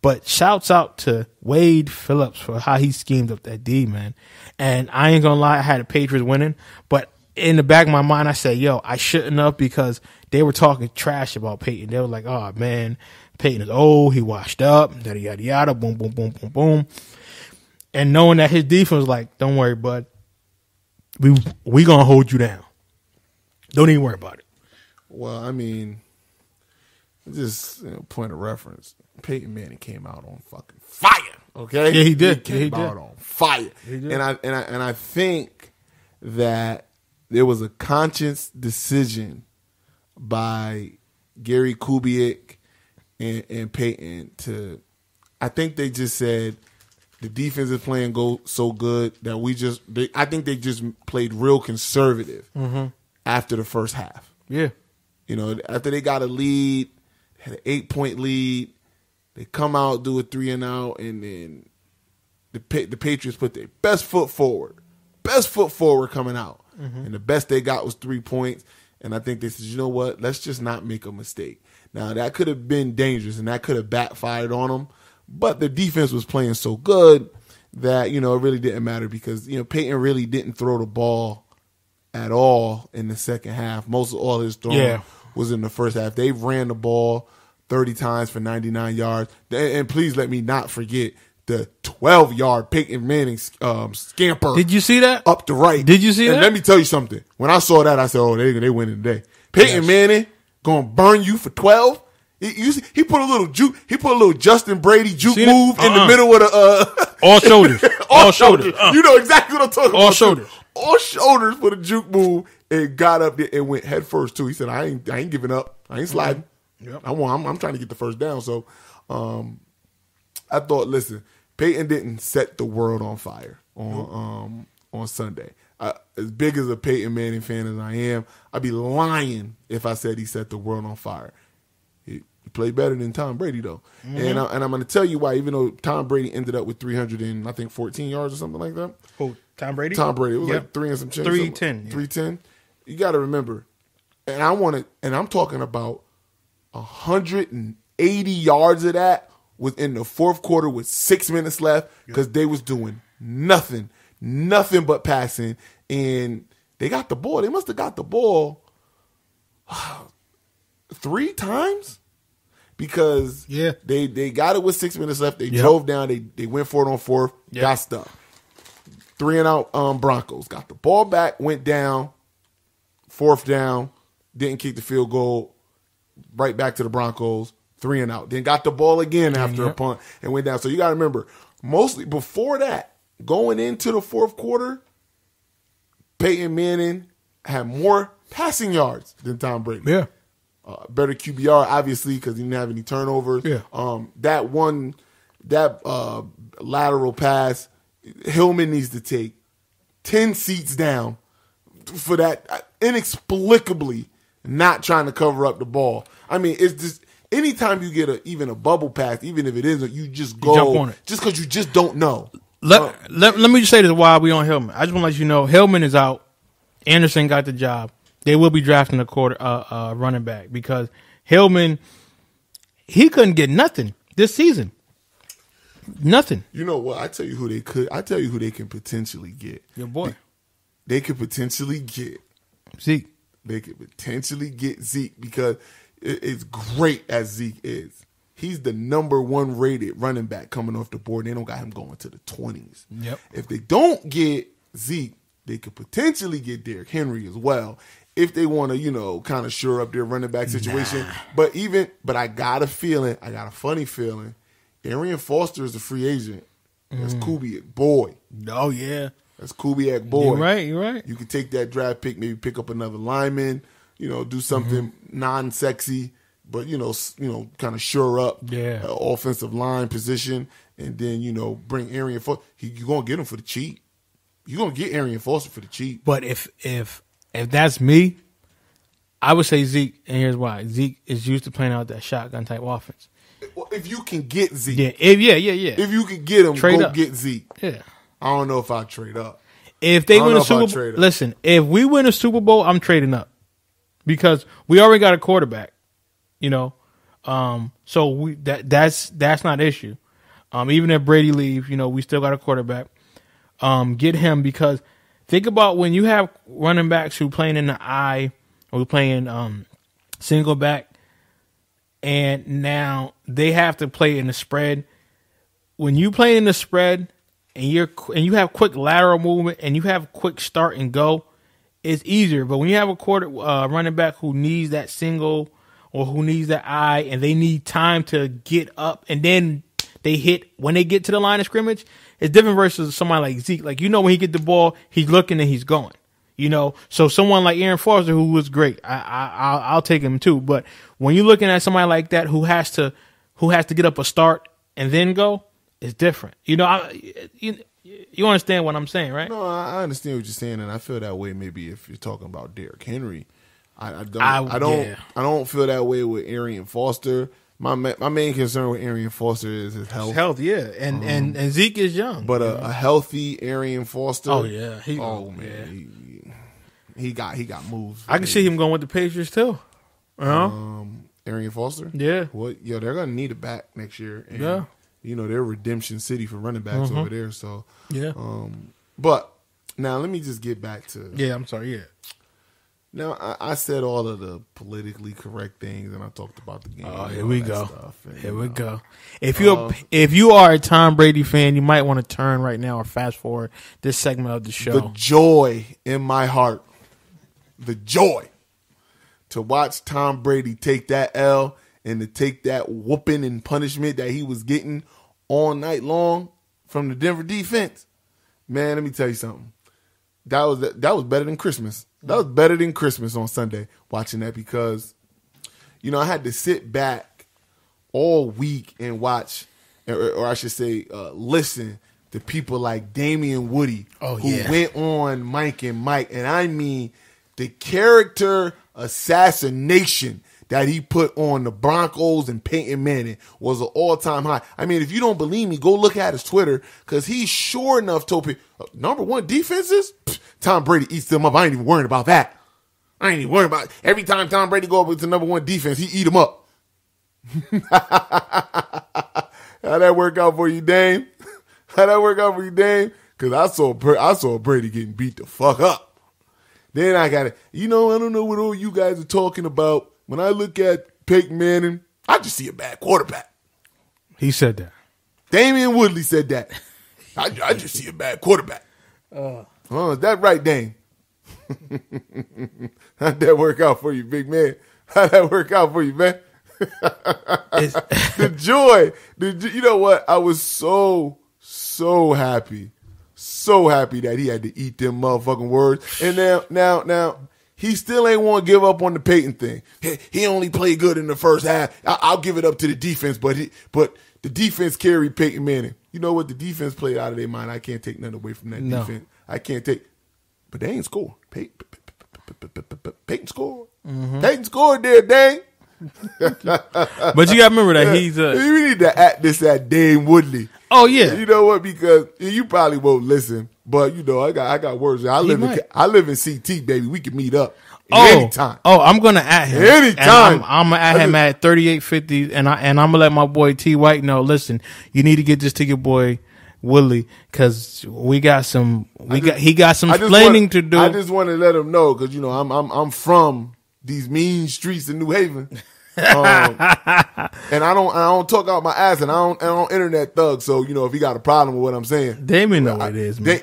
But shouts out to Wade Phillips for how he schemed up that D, man. And I ain't gonna lie, I had the Patriots winning, but in the back of my mind, I said, yo, I shouldn't have, because they were talking trash about Peyton. They were like, oh, man, Peyton is old. He washed up, yada, yada, yada, boom, boom, boom, boom, boom. And knowing that his defense was like, don't worry, bud. We going to hold you down. Don't even worry about it. Well, I mean, just point of reference. Peyton Manning came out on fucking fire. Okay? Yeah, he did. He came out on fire. He did. And I think that there was a conscious decision by Gary Kubiak and Peyton to, I think they just said, the defense is playing so good that I think they just played real conservative after the first half. Yeah. After they got a lead, had an 8-point lead, they come out, do a 3-and-out, and then the Patriots put their best foot forward coming out. And the best they got was 3 points. And I think they said, you know what, let's just not make a mistake. Now, that could have been dangerous, and that could have backfired on them. But the defense was playing so good that, it really didn't matter, because, Peyton really didn't throw the ball at all in the second half. Most of all his throwing was in the first half. They ran the ball 30 times for 99 yards. And please let me not forget the 12-yard Peyton Manning scamper. Did you see that? Up the right. Did you see that? And let me tell you something. When I saw that, I said, oh, they winning today. Peyton Manning going to burn you for 12. He put a little juke. He put a little Justin Brady juke move in the middle of the all shoulders, all shoulders. You know exactly what I'm talking about. All shoulders, all shoulders for the juke move, and got up there and went head first too. He said, "I ain't giving up. I ain't sliding. Yep. I'm trying to get the first down." So, I thought, listen, Peyton didn't set the world on fire on Sunday. As big as a Peyton Manning fan as I am, I'd be lying if I said he set the world on fire. He played better than Tom Brady, though. And I'm going to tell you why, even though Tom Brady ended up with 314 yards or something like that. Oh, Tom Brady? Tom Brady. It was like 3 and some change. 310. 310. You got to remember, and I'm talking about 180 yards of that was in the fourth quarter with 6 minutes left, because they was doing nothing but passing, and they got the ball. They must have got the ball 3 times. Because they got it with 6 minutes left. They drove down. They went for it on fourth. Got stuck. 3-and-out Broncos. Got the ball back. Went down. Fourth down. Didn't kick the field goal. Right back to the Broncos. 3-and-out. Then got the ball again after a punt and went down. So you got to remember, mostly before that, going into the fourth quarter, Peyton Manning had more passing yards than Tom Brady. Yeah. Better QBR, obviously, because he didn't have any turnovers. Yeah. That lateral pass, Hillman needs to take 10 seats down for that, inexplicably not trying to cover up the ball. I mean, it's just anytime you get even a bubble pass, even if it isn't, you just go jump on it. just because you just don't know. Let me just say this while we on Hillman. I just want to let you know Hillman is out. Anderson got the job. They will be drafting a running back because Hillman, he couldn't get nothing this season. Nothing. You know what? I tell you who they can potentially get. Your boy. They could potentially get Zeke. They could potentially get Zeke because it's great as Zeke is. He's the number 1 rated running back coming off the board. They don't got him going to the 20s. Yep. If they don't get Zeke, they could potentially get Derrick Henry as well if they want to, kind of shore up their running back situation. But I got a funny feeling, Arian Foster is a free agent. That's Kubiak boy. Oh, yeah. That's Kubiak boy. You're right. You could take that draft pick, maybe pick up another lineman, do something non-sexy, but, kind of shore up offensive line position, and then, bring Arian Foster. You're going to get him for the cheap. You're going to get Arian Foster for the cheap. But if that's me, I would say Zeke, and here's why. Zeke is used to playing out that shotgun type offense. Well, if you can get Zeke. Yeah. If you can get him, trade go up. get Zeke. Yeah. I don't know if I'd trade up. If they win a Super Bowl, listen, if we win a Super Bowl, I'm trading up because we already got a quarterback, so that's not an issue. Even if Brady leaves, we still got a quarterback. Get him because think about when you have running backs who playing in the I or playing single back, and now they have to play in the spread. When you play in the spread and you have quick lateral movement and you have quick start and go, it's easier. But when you have a running back who needs that single or who needs that I and they need time to get up and then they hit when they get to the line of scrimmage, it's different versus somebody like Zeke. Like, when he get the ball, he's looking and he's going. So someone like Aaron Foster, who was great, I'll take him too. But when you're looking at somebody like that who has to get up a start and then go, it's different. You understand what I'm saying, right? No, I understand what you're saying, and I feel that way. Maybe if you're talking about Derrick Henry, I don't feel that way with Arian Foster. My main concern with Arian Foster is his health. His health, yeah, and Zeke is young, but a healthy Arian Foster. Oh yeah, he got moves. I can see him going with the Patriots too. Arian Foster. Yeah. Well, they're gonna need a back next year. And, yeah. They're redemption city for running backs over there. So yeah. But now let me just get back to. Yeah, I'm sorry. Yeah. Now I said all of the politically correct things, and I talked about the game. Oh, here we go. Here we go. If you are a Tom Brady fan, you might want to turn right now or fast forward this segment of the show. The joy in my heart, the joy to watch Tom Brady take that L and to take that whooping and punishment that he was getting all night long from the Denver defense. Man, let me tell you something. That was better than Christmas. That was better than Christmas on Sunday, watching that, because, I had to sit back all week and watch, or I should say, listen to people like Damian Woody, who went on Mike and Mike. And I mean, the character assassination that he put on the Broncos and Peyton Manning was an all-time high. I mean, if you don't believe me, go look at his Twitter, because he sure enough told people, number one defenses? Tom Brady eats them up. I ain't even worried about that. I ain't even worried about it. Every time Tom Brady go up with the number one defense, he eat them up. How'd that work out for you, Dame? How'd that work out for you, Dame? Because I saw Brady getting beat the fuck up. Then I got it. I don't know what all you guys are talking about. When I look at Peyton Manning, I just see a bad quarterback. He said that. Damian Woodley said that. I just see a bad quarterback. Is that right, Dame? How'd that work out for you, big man? How'd that work out for you, man? The joy. You know what? I was so happy. So happy that he had to eat them motherfucking words. And now he still ain't want to give up on the Peyton thing. He only played good in the first half. I'll give it up to the defense, but the defense carried Peyton Manning. You know what? The defense played out of their mind. I can't take nothing away from that defense. I can't take. But they ain't score. Peyton scored. Mm-hmm. Peyton scored there, dang. But you got to remember that he's we need to act this at Dane Woodley. Oh yeah. You know what? Because you probably won't listen, but you know I got words. I live in CT, baby. We can meet up anytime. Oh, I'm gonna at him anytime. I'm gonna at him at 3850, and I'm gonna let my boy T White know. Listen, you need to get this to your boy Willie because he got some explaining to do. I just want to let him know because you know I'm from these mean streets in New Haven. And I don't talk out my ass, and I don't internet thug. So you know, if he got a problem with what I'm saying, Damien know what it is, man.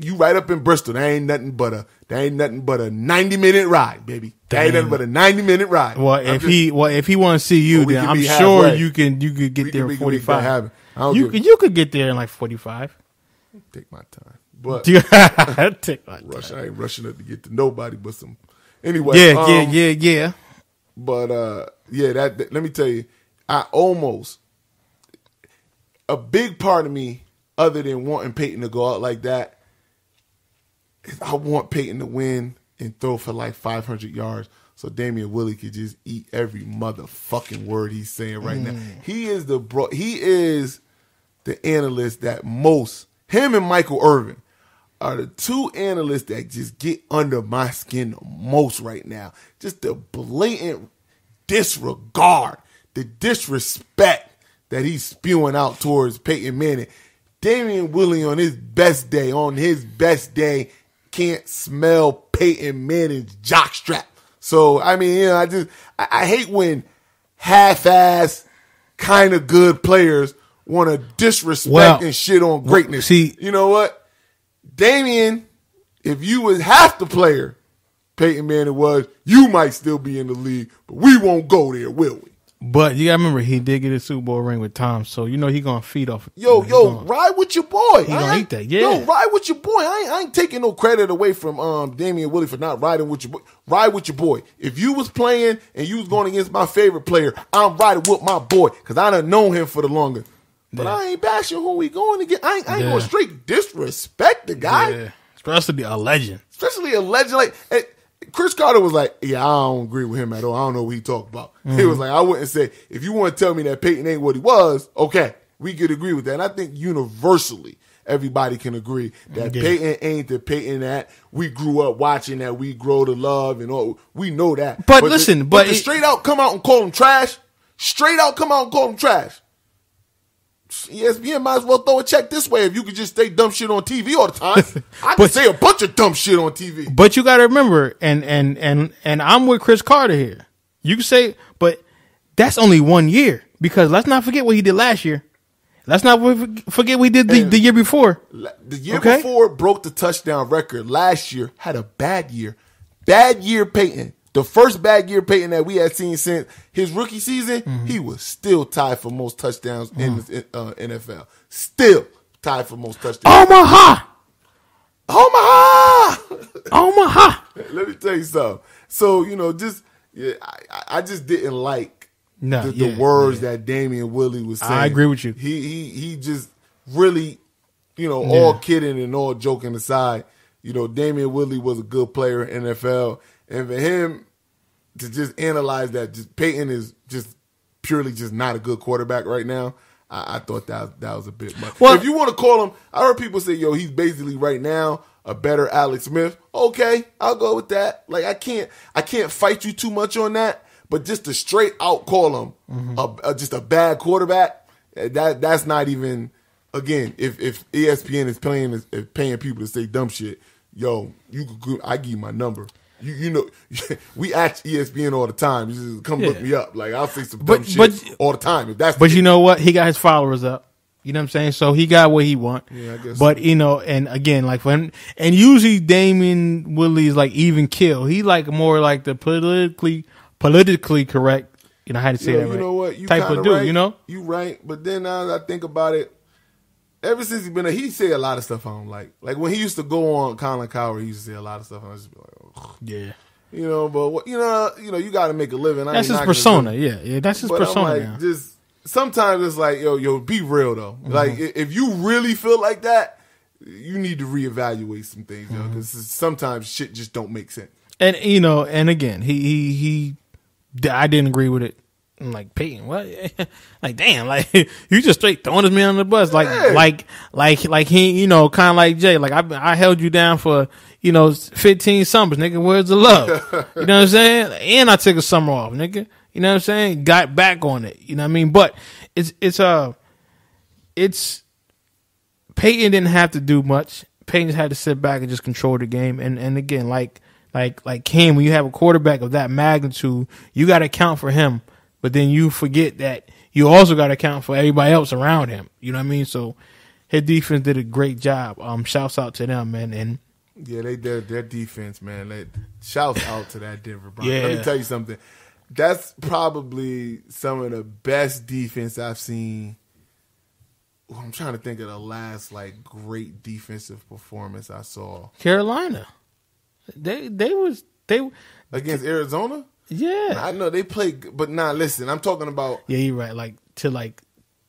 You right up in Bristol. There ain't nothing but a 90-minute ride, baby. There ain't nothing but a 90-minute ride. Well, if he want to see you, then I'm sure you could get there in 45. You could get there in like 45. Take my time, but take my time. I ain't rushing up to get to nobody, but some. Anyway, yeah. But that let me tell you, a big part of me, other than wanting Peyton to go out like that, is I want Peyton to win and throw for like 500 yards, so Damian Willie could just eat every motherfucking word he's saying right now. He is the analyst that him and Michael Irvin are the two analysts that just get under my skin the most right now. Just the blatant disregard, the disrespect that he's spewing out towards Peyton Manning. Damian Willie on his best day, can't smell Peyton Manning's jockstrap. So, I mean, you know, I hate when half-ass kind of good players want to disrespect and shit on greatness. See, you know what? Damian, if you was half the player Peyton Manning was, you might still be in the league, but we won't go there, will we? But you gotta remember, he did get a Super Bowl ring with Tom, so you know he gonna feed off. Ride with your boy. He gonna eat that, yeah. Yo, ride with your boy. I ain't taking no credit away from Damian Willie for not riding with your boy. Ride with your boy. If you was playing and you was going against my favorite player, I'm riding with my boy because I done known him for the longest. But I ain't bashing who we going against. I ain't going to straight disrespect the guy. Yeah. Especially a legend. Like, Chris Carter was like, yeah, I don't agree with him at all. I don't know what he talked about. He was like, I wouldn't say, if you want to tell me that Peyton ain't what he was, okay, we could agree with that. And I think universally, everybody can agree that Peyton ain't the Peyton that we grew up watching, that we grow to love, and all. We know that. But listen, to straight out come out and call him trash, ESPN might as well throw a check this way if you could just say dumb shit on TV all the time. I could say a bunch of dumb shit on TV. But you got to remember, and I'm with Chris Carter here. You can say, but that's only 1 year because let's not forget what he did last year. Let's not forget what he did the year before. The year before broke the touchdown record. Last year had a bad year. Bad year, Peyton. The first bad year Peyton that we had seen since his rookie season, he was still tied for most touchdowns in the NFL. Still tied for most touchdowns. Omaha! Let me tell you something. So, you know, I just didn't like the words that Damian Willie was saying. I agree with you. He just really, you know, all kidding and all joking aside, you know, Damian Willie was a good player in NFL. And for him to just analyze that, Peyton is just purely just not a good quarterback right now, I thought that was a bit much. Well, if you want to call him, I heard people say, yo, he's basically right now a better Alex Smith. Okay, I'll go with that. Like, I can't fight you too much on that, but just to straight out call him just a bad quarterback, that's not even, again, if ESPN is paying people to say dumb shit, yo, I give you my number. You know, we ask ESPN all the time. You just come look me up. Like, I'll say some dumb shit all the time. If that's but you know what? He got his followers up. You know what I'm saying? So he got what he want. Yeah, I guess. But, you know, and again, like for him, and usually Damian Willie is like even kill. He like more like the politically correct. You know how to say that right? You know what? You type of dude, right. You know? You right. But then now I think about it, ever since he's been there, he say a lot of stuff I don't like. Like when he used to go on Colin Cowherd, he used to say a lot of stuff and I just be like, oh. Yeah. But you got to make a living. That's his persona. Yeah, that's his persona. I'm like, just sometimes it's like, yo, be real though. Mm-hmm. Like, if you really feel like that, you need to reevaluate some things, because sometimes shit just don't make sense. And and again, I didn't agree with it. I'm like, Peyton, what? Like, damn, like you just straight throwing this man on the bus, like he, kind of like Jay, like I held you down for 15 summers, nigga. Where's the love? You know what I'm saying? And I took a summer off, nigga. You know what I'm saying? Got back on it. You know what I mean? But it's Peyton didn't have to do much. Peyton just had to sit back and just control the game. And again, like Cam, when you have a quarterback of that magnitude, you got to account for him. But then you forget that you also got to account for everybody else around him. You know what I mean? So his defense did a great job. Shouts out to them, man. And yeah, they did their defense, man. Shouts out to that Denver Broncos. Yeah. Let me tell you something. That's probably some of the best defense I've seen. I'm trying to think of the last great defensive performance I saw. Carolina. They against Arizona? Yeah. I know they played, but listen, I'm talking about. Yeah, you're right.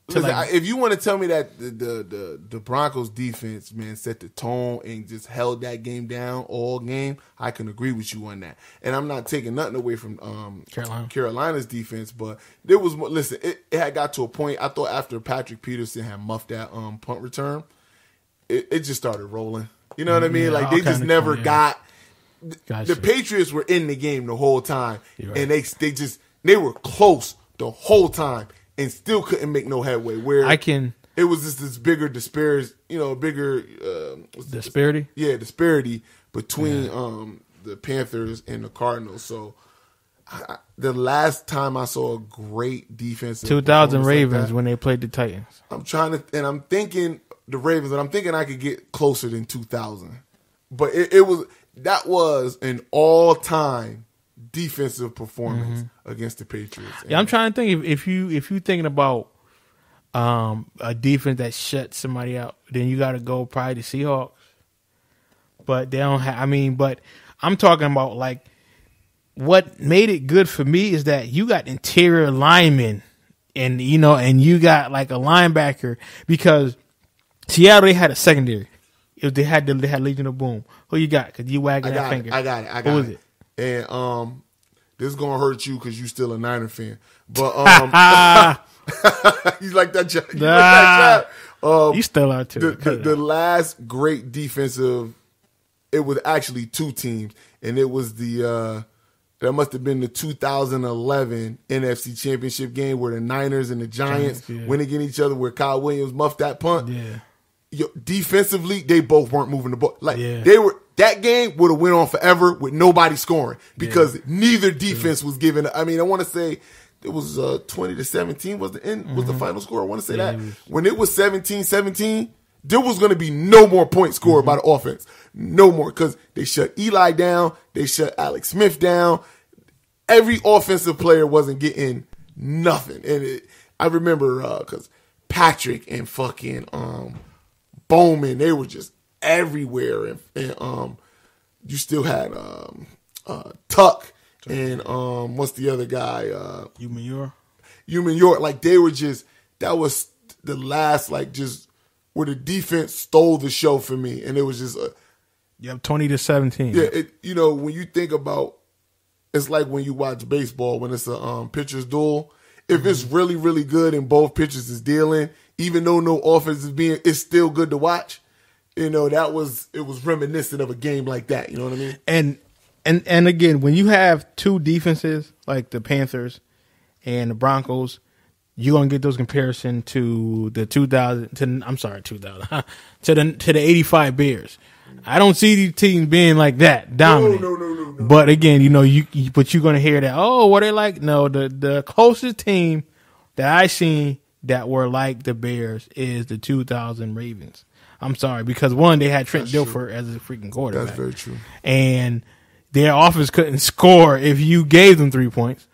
If you want to tell me that the Broncos defense, man, set the tone and just held that game down all game, I can agree with you on that. And I'm not taking nothing away from Carolina's defense, but there was it had got to a point. I thought after Patrick Peterson had muffed that punt return, it just started rolling. You know what I mean? Like they just never got. Gotcha. The Patriots were in the game the whole time, and they were close the whole time and still couldn't make no headway. It was just this bigger disparity, disparity. Yeah, disparity between the Panthers and the Cardinals. So the last time I saw a great defense, 2000 Ravens when they played the Titans. I'm thinking the Ravens, and I'm thinking I could get closer than 2000, but that was an all-time defensive performance against the Patriots. Yeah, I'm trying to think if you thinking about a defense that shut somebody out, then you got to go probably the Seahawks. But they don't have. But I'm talking about what made it good for me is that you got interior linemen, and you got a linebacker, because Seattle, they had a secondary. If they had Legion of Boom. Who you got? Because you wagging that finger. I got it. Who is it? And this is going to hurt you because you still a Niner fan. But you like that job. You still out too. The last great defensive, it was actually two teams. And it was that must have been the 2011 NFC Championship game where the Niners and the Giants went against each other, where Kyle Williams muffed that punt. Yeah. Defensively, they both weren't moving the ball. That game would have went on forever with nobody scoring because neither defense was given. I want to say it was 20-17 was the end, was the final score. I want to say that when it was 17-17, there was going to be no more points scored by the offense, no more, because they shut Eli down, they shut Alex Smith down. Every offensive player wasn't getting nothing, and I remember because Patrick and fucking Bowman, they were just everywhere, and you still had Tuck and what's the other guy? Human York. They were just, that was the last just where the defense stole the show for me, and it was just 20-17. Yeah, when you think about, it's like when you watch baseball when it's a pitcher's duel. If it's really, really good and both pitchers is dealing, even though no offense is it's still good to watch. It was reminiscent of a game like that. You know what I mean? And again, when you have two defenses like the Panthers and the Broncos, you're gonna get those comparison to the 2000 to the 85 Bears. I don't see these teams being like that dominant. No. But again, but you're gonna hear that. Oh, what they like? No, the closest team that I seen that were like the Bears is the 2000 Ravens. I'm sorry, because one, they had Trent Dilfer as a freaking quarterback. That's very true. And their offense couldn't score if you gave them 3 points.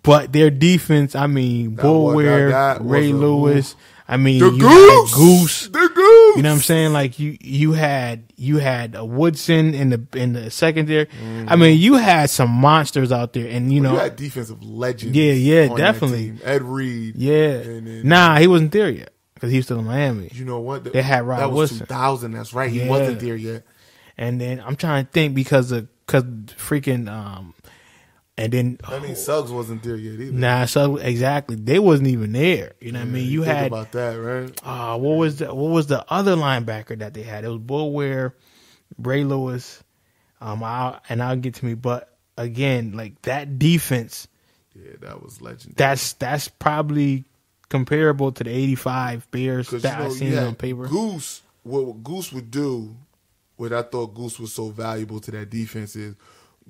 But their defense, Bullware, Ray Lewis, I mean, The you Goose! had Goose. The Goose! You know what I'm saying? Like you had a Woodson in the secondary. I mean, you had some monsters out there, and you had defensive legends. Yeah, on definitely. that team. Ed Reed. Yeah. And then, nah, he wasn't there yet because he was still in Miami. You know what? They had Rod that was Woodson. 2000. That's right. He Yeah. wasn't there yet. And then I'm trying to think because freaking and then I mean, Suggs wasn't there yet either. nah, so exactly they wasn't even there. You know what I mean? You think had about that, right? what was the other linebacker that they had? It was Bull Ware, Ray Lewis. I'll get to me, but again, like that defense. Yeah, that was legendary. That's probably comparable to the '85 Bears that I seen on paper. Goose, what Goose would do, what I thought Goose was so valuable to that defense is,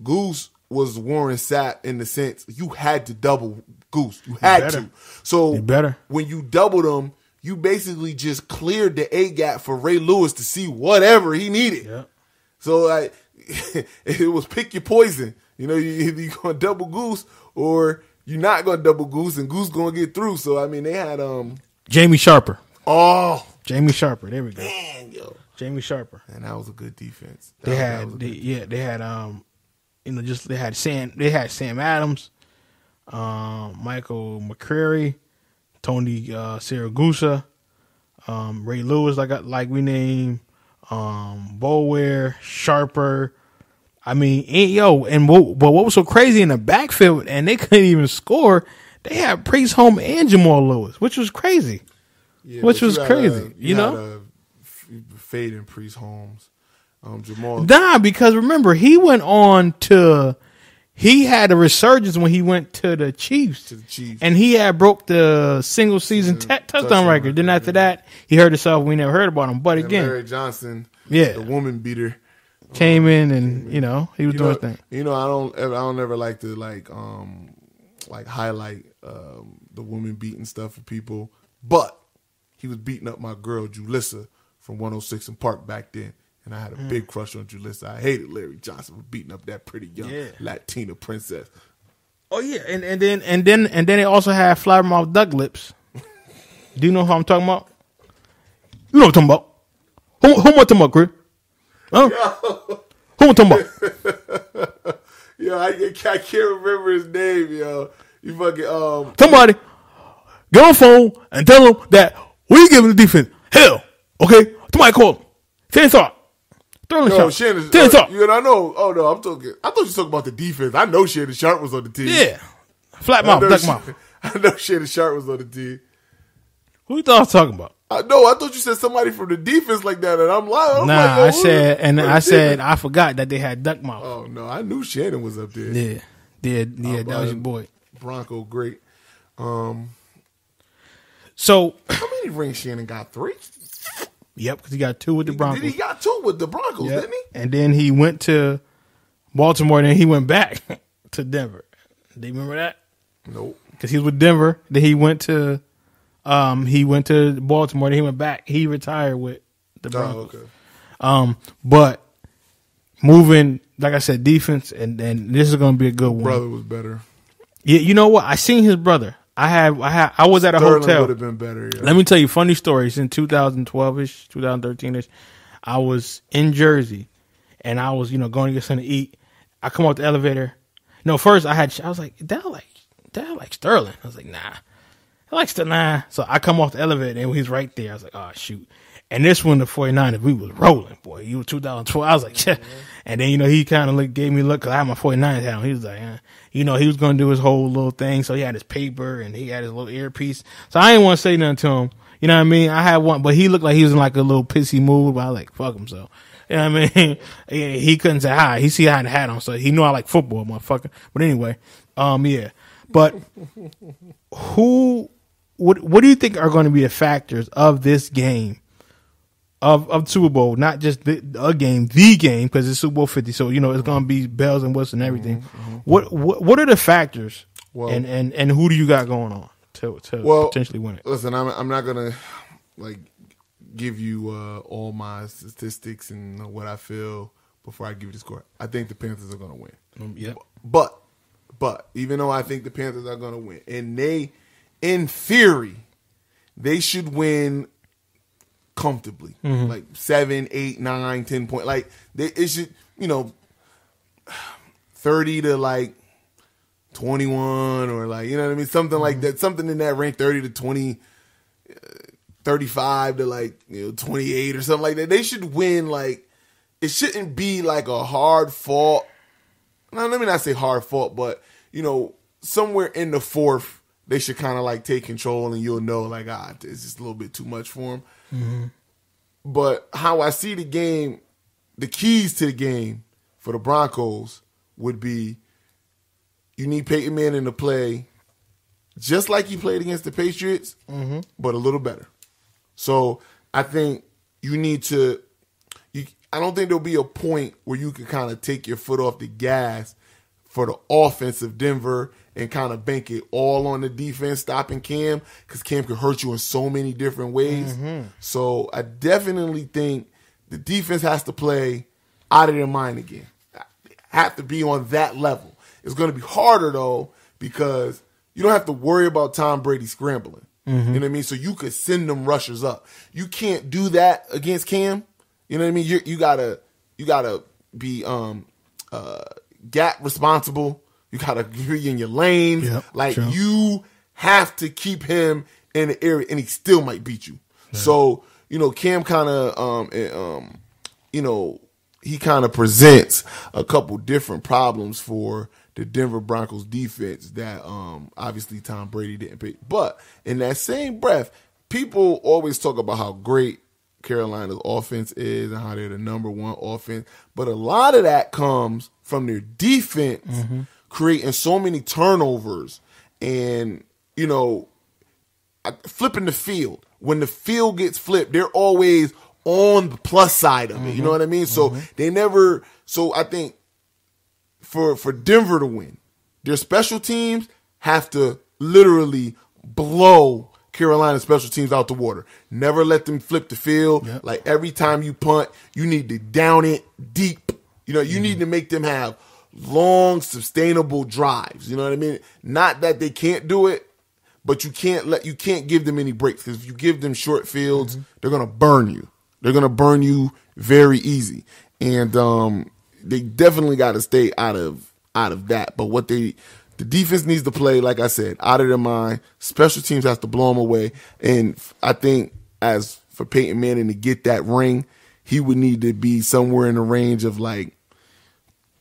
Goose was Warren Sapp in the sense you had to double Goose. You had to. So when you doubled him, you basically just cleared the A gap for Ray Lewis to see whatever he needed. Yeah. So it was pick your poison. You know, you're going to double Goose or you're not going to double Goose, and Goose going to get through. So, I mean, they had Jamie Sharper. Oh. Jamie Sharper. There we go. Man, yo. Jamie Sharper. And that was a good defense. They had Sam Adams, Michael McCreary, Tony Siragusa, Ray Lewis, like we named, Boware, Sharper. I mean, but what was so crazy in the backfield, and they couldn't even score. They had Priest Holmes and Jamal Lewis, which was crazy. Yeah, which was crazy, you know. Fade in Priest Holmes. Jamal. Nah, because remember he had a resurgence when he went to the Chiefs. And he had broke the single season touchdown record. Then after that, he hurt himself. We never heard about him. But and again, Larry Johnson, the woman beater, came in and he was doing his thing. You know, I don't ever like to highlight the woman beating stuff for people, but he was beating up my girl Julissa from 106 and Park back then. And I had a big crush on Julissa. I hated Larry Johnson for beating up that pretty young Latina princess. Oh yeah, and then they also had Flabbermouth Duck Lips. Do you know who I'm talking about? You know what I'm talking about? Who am I talking about, Chris? Huh? Who am I talking about? Yo, I can't remember his name, yo. You fucking somebody get on the phone and tell them that we giving the defense hell. Okay, somebody call him. Shannon Sharp. Shannon Sharp. I know. Oh no, I thought you were talking about the defense. I know Shannon Sharp was on the team. Yeah, flat mouth, duck mouth. I know Shannon Sharp was on the team. Who you thought I was talking about? I thought you said somebody from the defense like that, and I'm lying. I said I forgot that they had duck mouth. Oh no, I knew Shannon was up there. Yeah, that was your boy. Bronco, great. So how many rings Shannon got? 3. Yep, because he got 2 with the Broncos. He got 2 with the Broncos, didn't he? And then he went to Baltimore, and then he went back to Denver. Do you remember that? Nope. Because he was with Denver. Then he went to Baltimore. Then he went back. He retired with the Broncos. Oh, okay. But moving, like I said, defense, and this is going to be a good one. Brother was better. Yeah, you know what? I seen his brother. I was at a hotel. Would have been better. Yeah. Let me tell you funny stories. In 2012ish, 2013ish, I was in Jersey, and I was going to get something to eat. I come out the elevator. No, first I was like, that like Sterling. I was like, nah, I like Sterling. Nah. So I come off the elevator, and he's right there. I was like, oh shoot. And this one, the 49ers, we was rolling, boy. You were 2012. I was like, yeah. And then, he kind of gave me a look because I had my 49ers hat on. He was like, he was going to do his whole little thing. So he had his paper and he had his little earpiece. So I didn't want to say nothing to him. You know what I mean? I had one, but he looked like he was in like a little pissy mood. But I was like, fuck him. So, you know what I mean? He couldn't say hi. He see I had a hat on. So he knew I like football, motherfucker. But anyway, yeah. But what do you think are going to be the factors of this game? Of Super Bowl, not just the game, because it's Super Bowl 50. So it's going to be bells and whistles and everything. What are the factors? Well, and who do you got going on to potentially win it? Listen, I'm not gonna give you all my statistics and what I feel before I give you the score. I think the Panthers are going to win. Yeah, but even though I think the Panthers are going to win, and they, in theory, they should win comfortably, like 7, 8, 9, 10 point. Like it should, 30 to like 21 or like, you know what I mean? Something like that, something in that range, 30 to 20, 35 to like, 28 or something like that. They should win. Like, it shouldn't be like a hard fought. Now, let me not say hard fought, but somewhere in the fourth, they should kind of like take control, and you'll know like, it's just a little bit too much for them. Mm-hmm. But how I see the game, the keys to the game for the Broncos would be, you need Peyton Manning to play just like he played against the Patriots, but a little better. So I think you need to. I don't think there'll be a point where you can kind of take your foot off the gas for the offense of Denver and kind of bank it all on the defense stopping Cam, because Cam can hurt you in so many different ways. So I definitely think the defense has to play out of their mind again. Have to be on that level. It's going to be harder, though, because you don't have to worry about Tom Brady scrambling. You know what I mean? So you could send them rushers up. You can't do that against Cam. You know what I mean? You gotta be gap responsible. You gotta be in your lane. Yep, you have to keep him in the area, and he still might beat you. Yeah. So Cam kind of he kind of presents a couple different problems for the Denver Broncos defense that obviously Tom Brady didn't pick. But in that same breath, people always talk about how great Carolina's offense is and how they're the number one offense. But a lot of that comes from their defense creating so many turnovers and, flipping the field. When the field gets flipped, they're always on the plus side of it. You know what I mean? So they never – so I think for Denver to win, their special teams have to literally blow Carolina special teams out the water. Never let them flip the field. Yep. Like every time you punt, you need to down it deep. You need to make them have long, sustainable drives. You know what I mean? Not that they can't do it, but you can't give them any breaks, because if you give them short fields, they're gonna burn you. They're gonna burn you very easy, and they definitely got to stay out of that. But the defense needs to play, like I said, out of their mind. Special teams has to blow them away. And I think as for Peyton Manning to get that ring, he would need to be somewhere in the range of like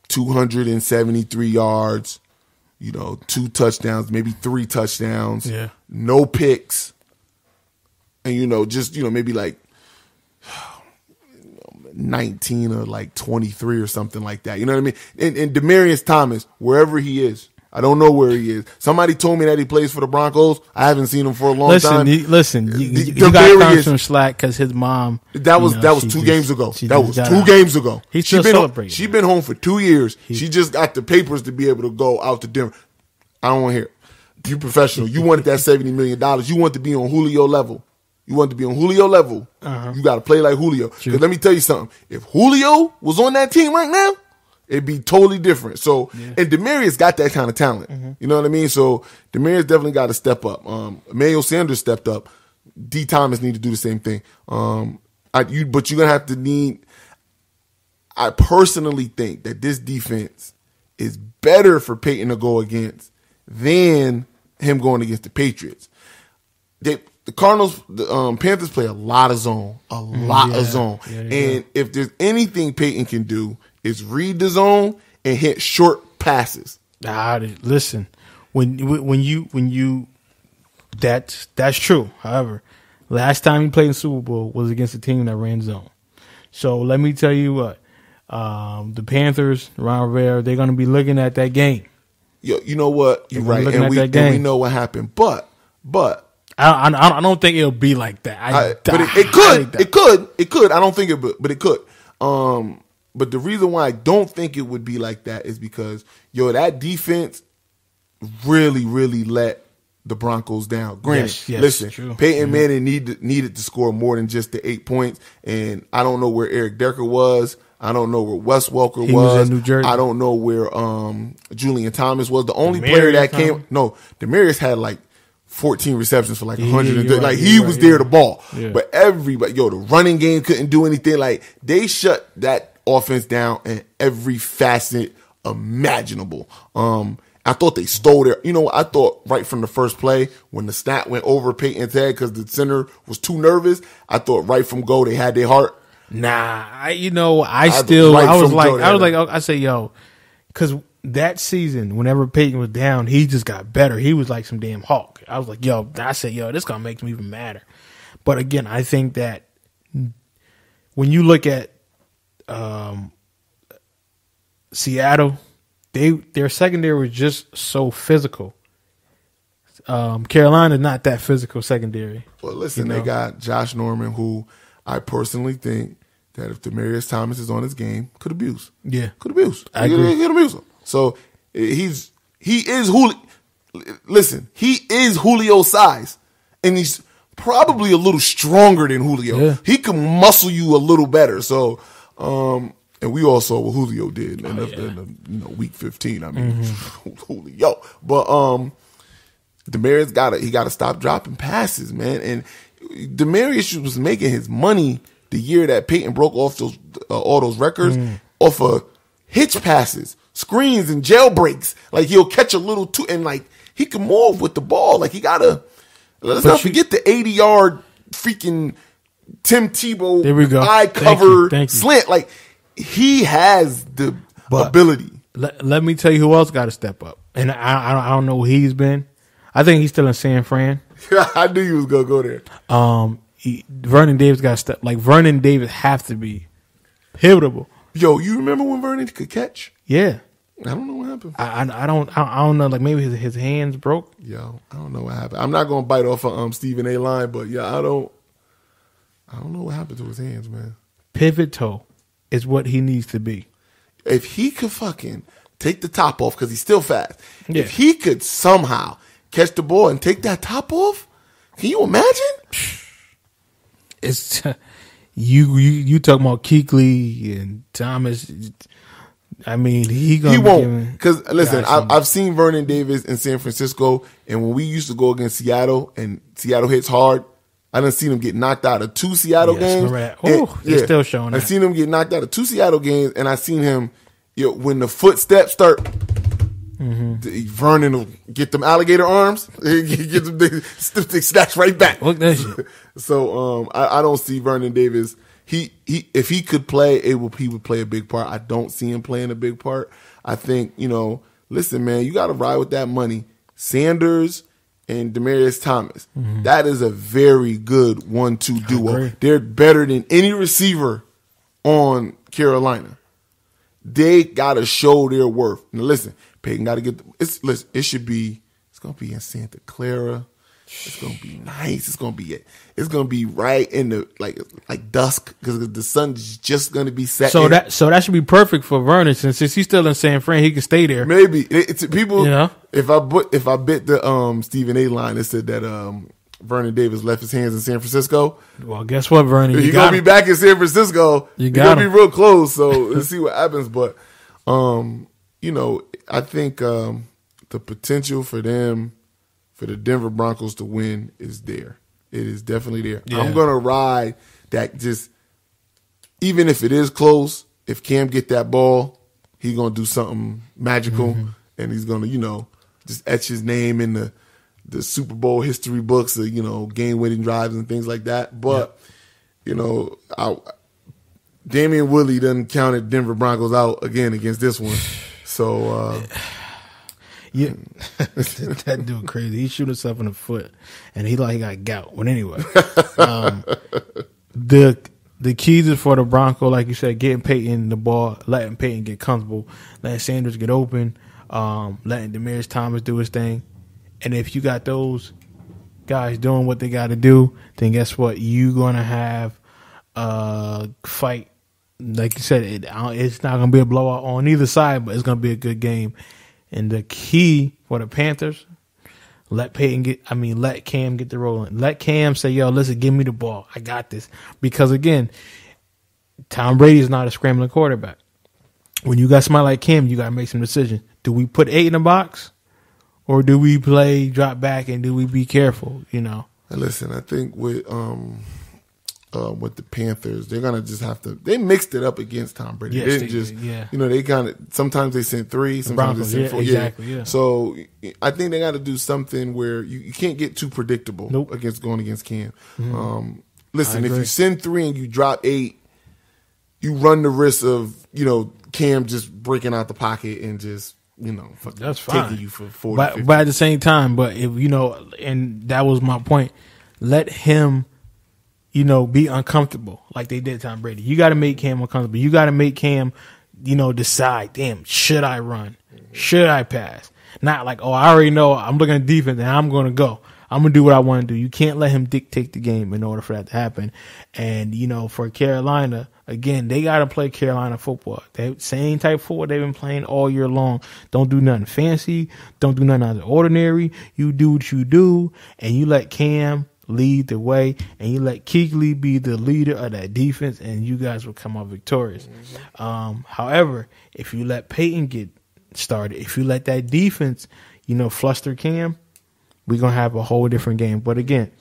273 yards, 2 touchdowns, maybe 3 touchdowns, no picks, and, maybe like 19 or like 23 or something like that. You know what I mean? And Demaryius Thomas, wherever he is, I don't know where he is. Somebody told me that he plays for the Broncos. I haven't seen him for a long time. You got to cut some slack because his mom. That was 2 games ago. That was 2 games ago. He's still celebrating. She's been home for 2 years. She just got the papers to be able to go out to Denver. I don't want to hear it. You professional. You wanted that $70 million. You want to be on Julio level. You got to play like Julio. Because let me tell you something. If Julio was on that team right now, it'd be totally different. So, and Demaryius got that kind of talent. You know what I mean? So, Demaryius definitely got to step up. Emmanuel Sanders stepped up. D. Thomas need to do the same thing. But you're going to have to need – I personally think that this defense is better for Peyton to go against than him going against the Patriots. The Cardinals, the Panthers play a lot of zone. And if there's anything Peyton can do – is read the zone and hit short passes. Listen, when you that's true. However, last time he played in the Super Bowl was against a team that ran zone. So let me tell you what, the Panthers, Ron Rivera, they're going to be looking at that game. You know what? You're right, and we know what happened. But I don't think it'll be like that. But it could. It could. I don't think it, but it could. But the reason why I don't think it would be like that is because, that defense really, really let the Broncos down. Granted, listen, true. Peyton Manning needed to score more than just the 8 points, and I don't know where Eric Decker was. I don't know where Wes Welker was. In New Jersey. I don't know where Julian Thomas was. The only player that came – no, Demaryius had like 14 receptions for like Yeah, 100. you're Like right, he you're was right, there yeah. to ball. Yeah. But everybody, the running game couldn't do anything. Like they shut that offense down in every facet imaginable. I thought they stole their, I thought right from the first play when the snap went over Peyton's head because the center was too nervous, I thought right from go they had their heart. Nah, I say, yo, because that season, whenever Peyton was down, he just got better. He was like some damn hawk. I was like, this gonna make me even madder. But again, I think that when you look at Seattle, their secondary was just so physical. Carolina not that physical secondary. Well, listen, they got Josh Norman, who I personally think that if Demaryius Thomas is on his game, could abuse. Yeah, could abuse. I agree. He'd abuse him. So he is Julio. Listen, he is Julio's size, and he's probably a little stronger than Julio. Yeah. He can muscle you a little better. So, and we all saw what Julio did in the week 15. I mean, Julio. But Demaryius got to stop dropping passes, man. And Demaryius was making his money the year that Peyton broke off all those records off of hitch passes, screens, and jailbreaks. Like he'll catch a little and like he can move with the ball. Like let's not forget the 80-yard freaking Tim Tebow eye cover slant. Like he has the ability. Let me tell you who else got to step up, and I don't know who he's been. I think he's still in San Fran. I knew you was gonna go there. Vernon Davis got to step. Like Vernon Davis have to be pivotal. Yo, you remember when Vernon could catch? Yeah. I don't know what happened. I don't know. Like maybe his hands broke. Yo, I don't know what happened. I'm not gonna bite off of Stephen A. line, but yeah, I don't know what happened to his hands, man. Pivot toe is what he needs to be. If he could fucking take the top off because he's still fast. Yeah. If he could somehow catch the ball and take that top off, can you imagine? It's you talking about Kuechly and Thomas. I mean, he won't, because listen, I've seen Vernon Davis in San Francisco, and when we used to go against Seattle and Seattle hits hard, I done seen him get knocked out of 2 Seattle games. He's still showing that. I seen him get knocked out of 2 Seattle games, and I seen him when the footsteps start. Vernon will get them alligator arms. Get them, they snatch right back. Look that shit. So I don't see Vernon Davis. He if he could play, he would play a big part. I don't see him playing a big part. I think, listen, man, you got to ride with that money. Sanders and Demaryius Thomas. That is a very good 1-2 duo. They're better than any receiver on Carolina. They got to show their worth. Now listen, Peyton got to get it's going to be in Santa Clara. It's gonna be nice. It's gonna be right in the like dusk because the sun's just gonna be set. So that should be perfect for Vernon since he's still in San Fran. He can stay there. Maybe it's people. If I bit the Stephen A. line, it said that Vernon Davis left his hands in San Francisco. Well, guess what, Vernon? You're gonna be back in San Francisco. You're gonna be real close. So let's see what happens. But I think the potential for them. For the Denver Broncos to win is there. It is definitely there. Yeah. I'm going to ride that even if it is close, if Cam get that ball, he's going to do something magical and he's going to, just etch his name in the Super Bowl history books of, game-winning drives and things like that. But, Damian Woodley done counted Denver Broncos out again against this one. So, yeah, that dude crazy. He shoot himself in the foot, and he got gout. But anyway, the keys for the Broncos, like you said, getting Peyton the ball, letting Peyton get comfortable, letting Sanders get open, letting Demaryius Thomas do his thing, and if you got those guys doing what they got to do, then guess what? You're gonna have a fight. Like you said, it's not gonna be a blowout on either side, but it's gonna be a good game. And the key for the Panthers, let Cam get the rolling. Let Cam say, yo, listen, give me the ball. I got this. Because, again, Tom Brady is not a scrambling quarterback. When you got somebody like Cam, you got to make some decisions. Do we put 8 in the box or do we play drop back and do we be careful? You know. And listen, I think with the Panthers, they're gonna just have to. They mixed it up against Tom Brady. Yes, they didn't just, yeah. you know, they kind of sometimes they sent 3, sometimes Broncos, they sent 4. exactly, yeah. So I think they got to do something where you can't get too predictable against going against Cam. Mm-hmm. Listen, if you send 3 and you drop 8, you run the risk of Cam just breaking out the pocket and just that's fine. taking you for 40. But at the same time, but if and that was my point. Let him. Be uncomfortable like they did Tom Brady. You got to make Cam uncomfortable. You got to make Cam, decide, damn, should I run? Should I pass? Not like, I already know I'm looking at defense and I'm going to go. I'm going to do what I want to do. You can't let him dictate the game in order for that to happen. And, for Carolina, again, they got to play Carolina football. That same type of football they've been playing all year long. Don't do nothing fancy. Don't do nothing out of the ordinary. You do what you do, and you let Cam lead the way, and you let Kuechly be the leader of that defense, and you guys will come out victorious. However, if you let Peyton get started, if you let that defense, fluster Cam, we're going to have a whole different game. But again,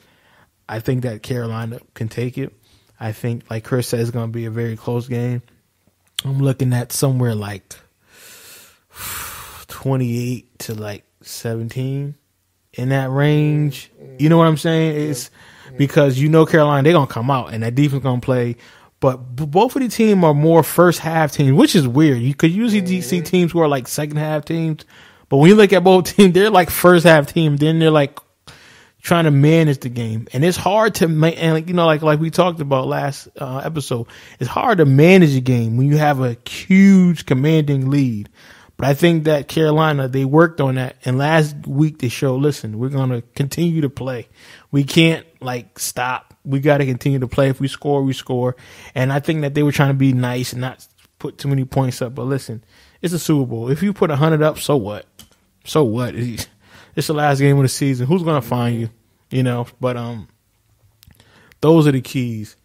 I think that Carolina can take it. I think, like Chris said, it's going to be a very close game. I'm looking at somewhere like 28 to 17. In that range, you know what I'm saying? It's because Carolina, they're going to come out and that defense going to play. But both of the teams are more first half teams, which is weird. You could usually see teams who are second half teams. But when you look at both teams, they're first half teams. Then they're trying to manage the game. And it's hard to and like we talked about last episode, it's hard to manage a game when you have a huge commanding lead. But I think that Carolina, they worked on that. And last week they showed, listen, we're going to continue to play. We can't stop. We got to continue to play. If we score, we score. And I think that they were trying to be nice and not put too many points up. But listen, it's a Super Bowl. If you put 100 up, so what? So what? It's the last game of the season. Who's going to find you? But those are the keys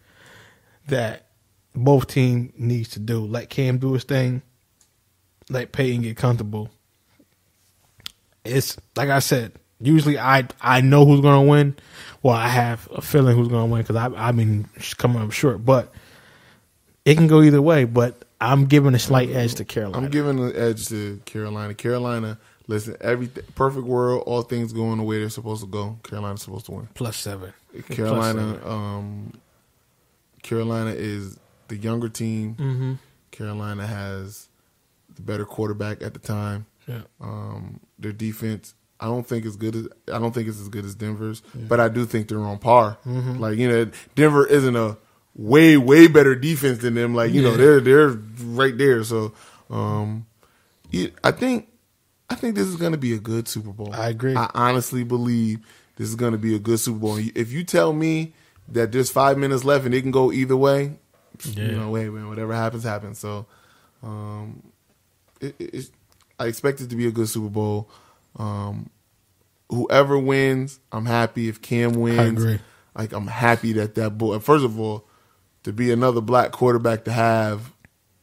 that both teams needs to do. Let Cam do his thing. Let Peyton get comfortable. It's like I said. Usually, I know who's going to win. Well, I have a feeling who's going to win because I've been coming up short. But it can go either way. But I'm giving a slight edge to Carolina. I'm giving an edge to Carolina. Carolina, listen, everything perfect world, all things going the way they're supposed to go. Carolina's supposed to win. +7. Carolina, Carolina is the younger team. Mm-hmm. Carolina has the better quarterback at the time. Yeah. Their defense, I don't think it's as good as Denver's, but I do think they're on par. Mm-hmm. Denver isn't a way better defense than them. They're right there. So, I think this is going to be a good Super Bowl. I agree. I honestly believe this is going to be a good Super Bowl. If you tell me that there's 5 minutes left and it can go either way, whatever happens, happens. So, I expect it to be a good Super Bowl. Whoever wins, I'm happy. If Cam wins, I agree. I'm happy that boy. First of all, to be another black quarterback to have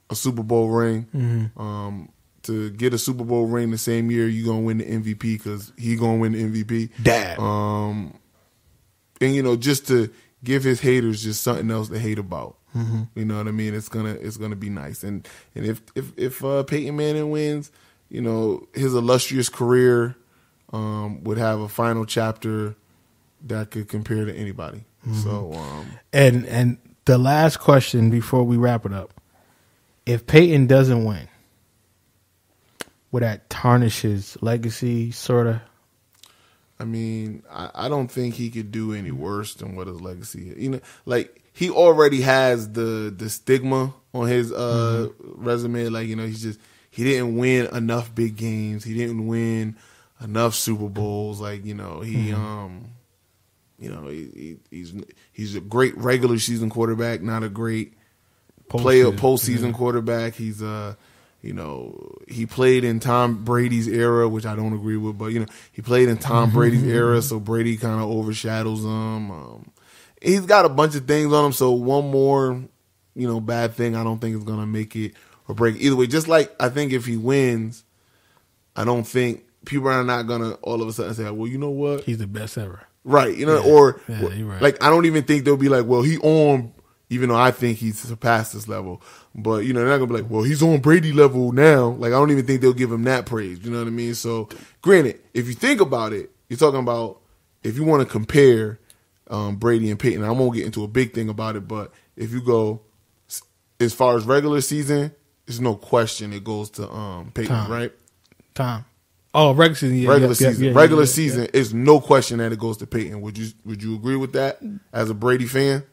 a Super Bowl ring, Mm-hmm. To get a Super Bowl ring the same year you're gonna win the MVP because he's gonna win the MVP. Dad. And just to give his haters just something else to hate about. Mm-hmm. You know what I mean? It's gonna be nice. And if Peyton Manning wins, his illustrious career would have a final chapter that could compare to anybody. Mm-hmm. So and the last question before we wrap it up: if Peyton doesn't win, would that tarnish his legacy? Sorta. I mean, I don't think he could do any worse than what his legacy is. He already has the stigma on his resume. He didn't win enough big games. He didn't win enough Super Bowls. He's a great regular season quarterback, not a great postseason quarterback. He's he played in Tom Brady's era, which I don't agree with, but he played in Tom Brady's era, so Brady kind of overshadows him. He's got a bunch of things on him, so one more bad thing I don't think is gonna make it or break it. Either way. Just like I think if he wins, I don't think people are not gonna all of a sudden say, well, you know what? He's the best ever. Right. You know, you're right. Like, I don't even think they'll be like, well, he on, even though I think he's surpassed this level. But, you know, they're not going to be like, well, he's on Brady level now. Like, I don't even think they'll give him that praise. You know what I mean? So, granted, if you think about it, you're talking about, if you want to compare Brady and Peyton, I won't get into a big thing about it, but if you go, as far as regular season, there's no question it goes to Peyton, right? Tom. Oh, regular season. Yeah, regular season is no question that it goes to Peyton. Would you agree with that as a Brady fan?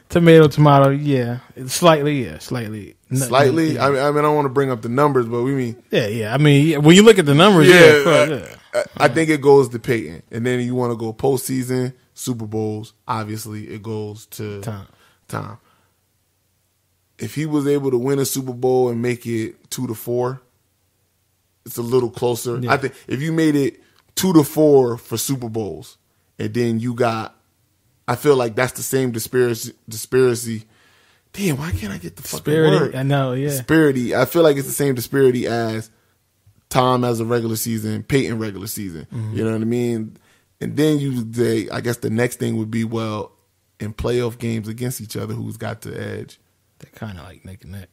Tomato. Yeah, slightly. Slightly. I mean, I don't want to bring up the numbers, but we mean. Yeah. I mean, when you look at the numbers, I think it goes to Peyton, and then you want to go postseason, Super Bowls. Obviously, it goes to Tom. If he was able to win a Super Bowl and make it 2-4. It's a little closer. Yeah. I think if you made it 2-4 for Super Bowls, and then you got, I feel like that's the same disparity. Damn, why can't I get the fucking word? I know, yeah. Disparity. I feel like it's the same disparity as Tom as a regular season, Peyton regular season. Mm-hmm. You know what I mean? And then you say, I guess the next thing would be, well, in playoff games against each other, who's got the edge? They're kind of like neck and neck.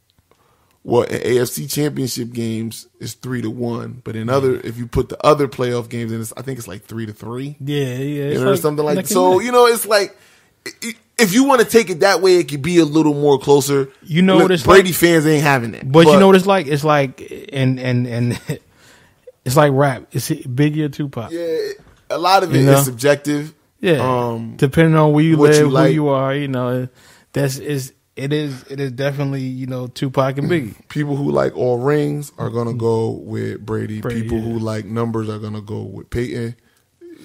Well, in AFC Championship games, it's 3-1, but in other, if you put the other playoff games in, I think it's like 3-3. Yeah. You know, like something like that. So, you know, it's like, if you want to take it that way, it could be a little more closer. You know what it's Brady fans ain't having that. But you know what it's like? It's like, and it's like rap. It's Biggie or Tupac. Yeah, a lot of it is subjective. Yeah, depending on where you live, who you are, you know, It is definitely, you know, Tupac and Biggie. People who like all rings are going to go with Brady. People who like numbers are going to go with Peyton.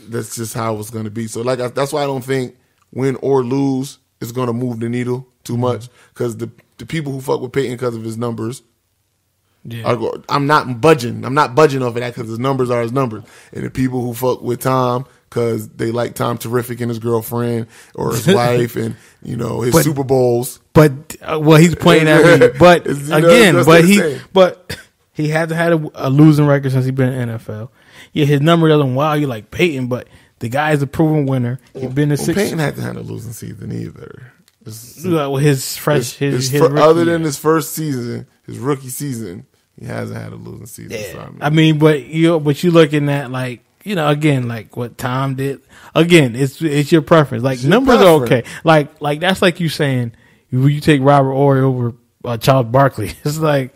That's just how it's going to be. So, like, that's why I don't think win or lose is going to move the needle too much. Because the people who fuck with Peyton because of his numbers, I'm not budging. I'm not budging off of that because his numbers are his numbers. And the people who fuck with Tom because they like Tom Terrific and his girlfriend or his wife and, you know, his Super Bowls. But he's playing that way. But again, he hasn't had a losing record since he's been in the NFL. Yeah, his number doesn't wow you like Peyton, but the guy is a proven winner. He's been in Peyton hasn't had a losing season either. Other than his first season, his rookie season, he hasn't had a losing season. Yeah. So, I mean, but you're looking at like, you know, again, like what Tom did. Again, it's your preference. Like numbers are okay. Like that's like you saying, will you take Robert Horry over Charles Barkley? It's like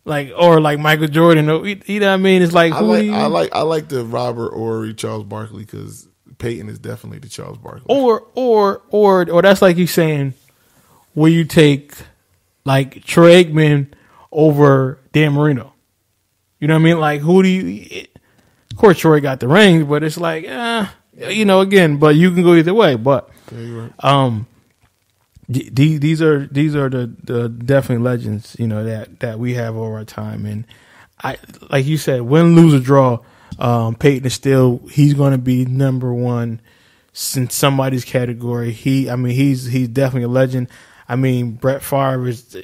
or like Michael Jordan. You know what I mean? It's like I like the Robert Horry Charles Barkley because Peyton is definitely the Charles Barkley. Or that's like you saying, will you take like Troy Aikman over Dan Marino? You know what I mean? Like who do you? Of course, Troy got the rings, but it's like, you know, again, but you can go either way. But these are the definitely legends, you know, that we have over our time. And I, like you said, win, lose, or draw, Peyton is he's going to be number one in somebody's category. He's definitely a legend. I mean, Brett Favre is.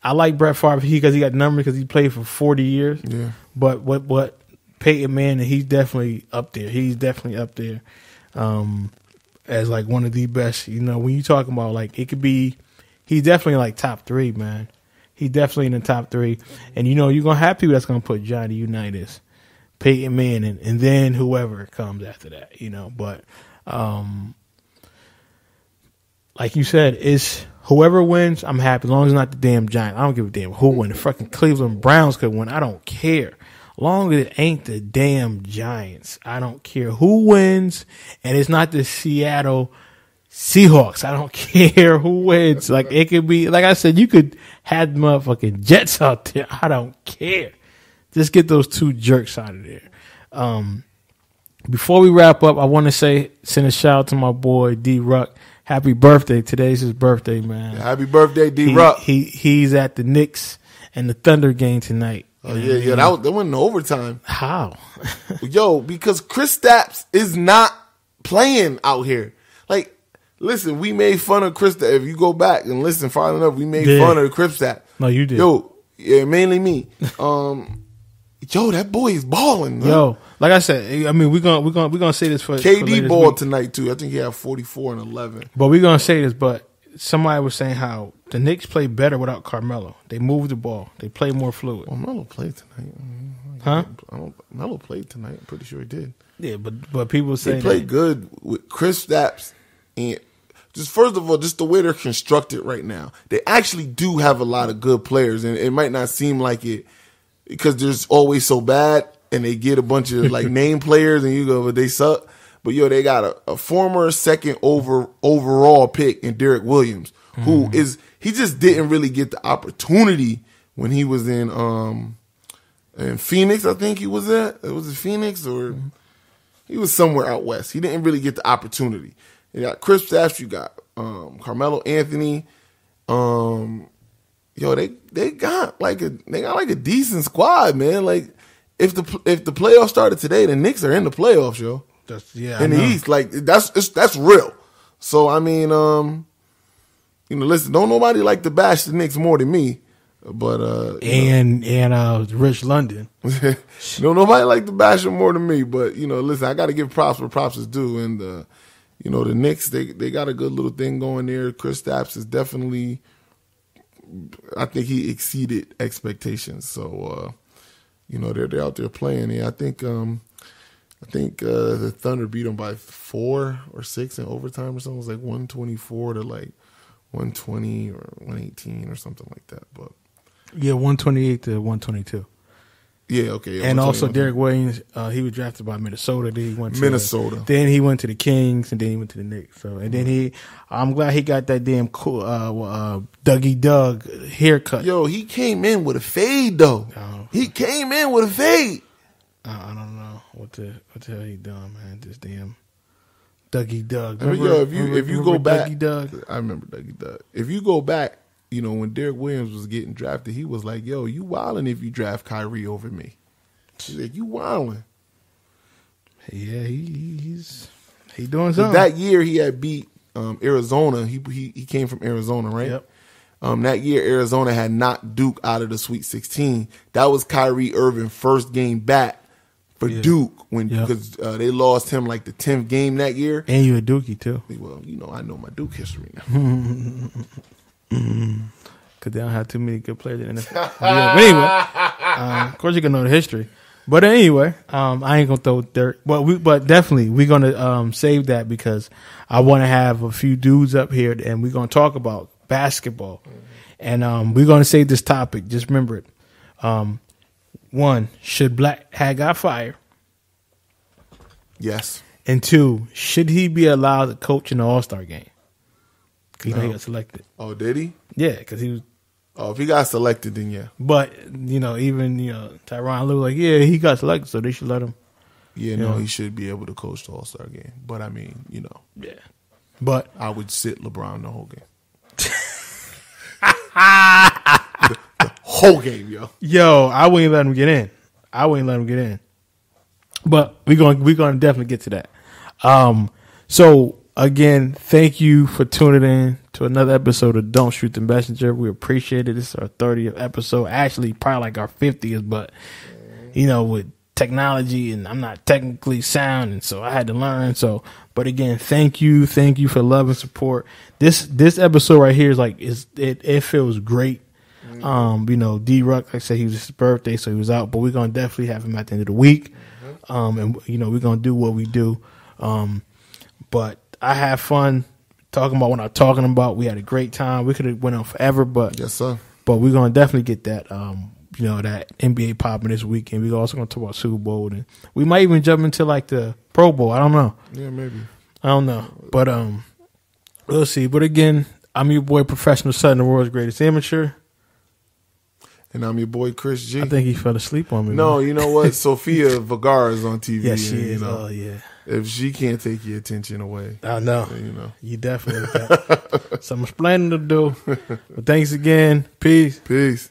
I like Brett Favre because he got numbers because he played for 40 years. Yeah. But what Peyton Manning, he's definitely up there. He's definitely up there as like one of the best. You know, when you talking about like it could be, he's definitely like top 3, man. He's definitely in the top 3. And you know, you're gonna have people that's gonna put Johnny Unitas, Peyton Manning, and then whoever comes after that. You know, but like you said, it's. Whoever wins, I'm happy. As long as it's not the damn Giants. I don't give a damn who wins. The fucking Cleveland Browns could win. I don't care. As long as it ain't the damn Giants. I don't care who wins. And it's not the Seattle Seahawks. I don't care who wins. Like, it could be, like I said, you could have the motherfucking Jets out there. I don't care. Just get those 2 jerks out of there. Before we wrap up, I want to send a shout out to my boy D-Ruck. Happy birthday. Today's his birthday, man. Yeah, happy birthday, D-Ruck. He's at the Knicks and the Thunder game tonight. Oh, yeah. That went in overtime. How? Yo, because Chris Stapps is not playing out here. Like, listen, we made fun of Chris Stapps. If you go back and listen far enough, we made fun of Chris Stapps. No, you did. Yo, Yeah, mainly me. Yo, that boy is balling. Man. Yo, like I said, I mean, we're gonna say this for KD for balled tonight too. I think he had 44 and 11. But we're gonna say this. But somebody was saying how the Knicks play better without Carmelo. They move the ball. They play more fluid. Well, Melo played tonight. Huh? Melo played tonight. I'm pretty sure he did. Yeah, but people say they played good with Chris Stapps and just first of all, just the way they're constructed right now. They actually do have a lot of good players, and it might not seem like it because there's always so bad, and they get a bunch of like name players, and you go, but they suck. But yo, they got a former second overall pick in Derek Williams, who he just didn't really get the opportunity when he was in Phoenix. I think he was at. Was it Phoenix or he was somewhere out west? He didn't really get the opportunity. You got Chris Stapps, you got Carmelo Anthony. Yo, they got like a decent squad, man. Like if the playoffs started today, the Knicks are in the playoffs, yo. In the East, like that's real. So I mean, listen, don't nobody like to bash the Knicks more than me, but Rich London. Don't nobody like to bash them more than me, but listen, I got to give props where props is due, and the Knicks they got a good little thing going there. Chris Stapps is definitely, I think he exceeded expectations. So they're out there playing. Yeah, I think the Thunder beat them by 4 or 6 in overtime or something. It was like 124 to like 120 or 118 or something like that. But yeah, 128 to 122. Yeah, okay. Yeah, and also Derek Williams, he was drafted by Minnesota. Then he went to Minnesota. Then he went to the Kings, and then he went to the Knicks. So and then I'm glad he got that damn cool Dougie Doug haircut. Yo, he came in with a fade though. He came in with a fade. I don't know what the hell he done, man. This damn Dougie Doug. If you go back, Dougie Doug? I remember Dougie Doug. If you go back, when Derek Williams was getting drafted, he was like, "Yo, you wildin' if you draft Kyrie over me." He's like, "You wildin'." Yeah, he's doing something. That year he had beat Arizona. He came from Arizona, right? Yep. That year Arizona had knocked Duke out of the Sweet 16. That was Kyrie Irving's first game back for Duke because they lost him like the 10th game that year. And you a Dookie too. Well, I know my Duke history now. Because they don't have too many good players in the NFL. Yeah, but anyway, of course you can know the history. But anyway, I ain't gonna throw dirt. But definitely we're gonna save that because I want to have a few dudes up here and we're gonna talk about basketball. And we're gonna save this topic. Just remember it. 1, should Black Hat got fired? Yes. And 2, should he be allowed to coach in the All-Star game? He got selected. Oh, did he? Yeah, because he was. Oh, if he got selected, then yeah. But even Tyronn Lue, like, yeah, he got selected, so they should let him. Yeah, he should be able to coach the All-Star game. But I mean, yeah. But I would sit LeBron the whole game. the whole game, yo. Yo, I wouldn't let him get in. But we're gonna definitely get to that. So again, thank you for tuning in to another episode of Don't Shoot the Messenger. We appreciate it. This is our 30th episode. Actually, probably like our 50th, but with technology and I'm not technically sound, and so I had to learn. So, but again, thank you for love and support. This episode right here it feels great. D-Ruck, like I said, he was his birthday, so he was out, but we're gonna definitely have him at the end of the week. And we're gonna do what we do. But I have fun talking about what I'm talking about. We had a great time. We could have went on forever, but yes, sir. But we're gonna definitely get that that NBA popping this weekend. We're also gonna talk about Super Bowl, and we might even jump into like the Pro Bowl. I don't know. Yeah, maybe. I don't know, but we'll see. But again, I'm your boy, Professional Sutton, the world's greatest amateur. And I'm your boy, Chris G. I think he fell asleep on me. No, man. You know what? Sofia Vergara is on TV. Yes, she is. Oh, yeah. If she can't take your attention away. I know. You definitely got some explaining to do. But thanks again. Peace. Peace.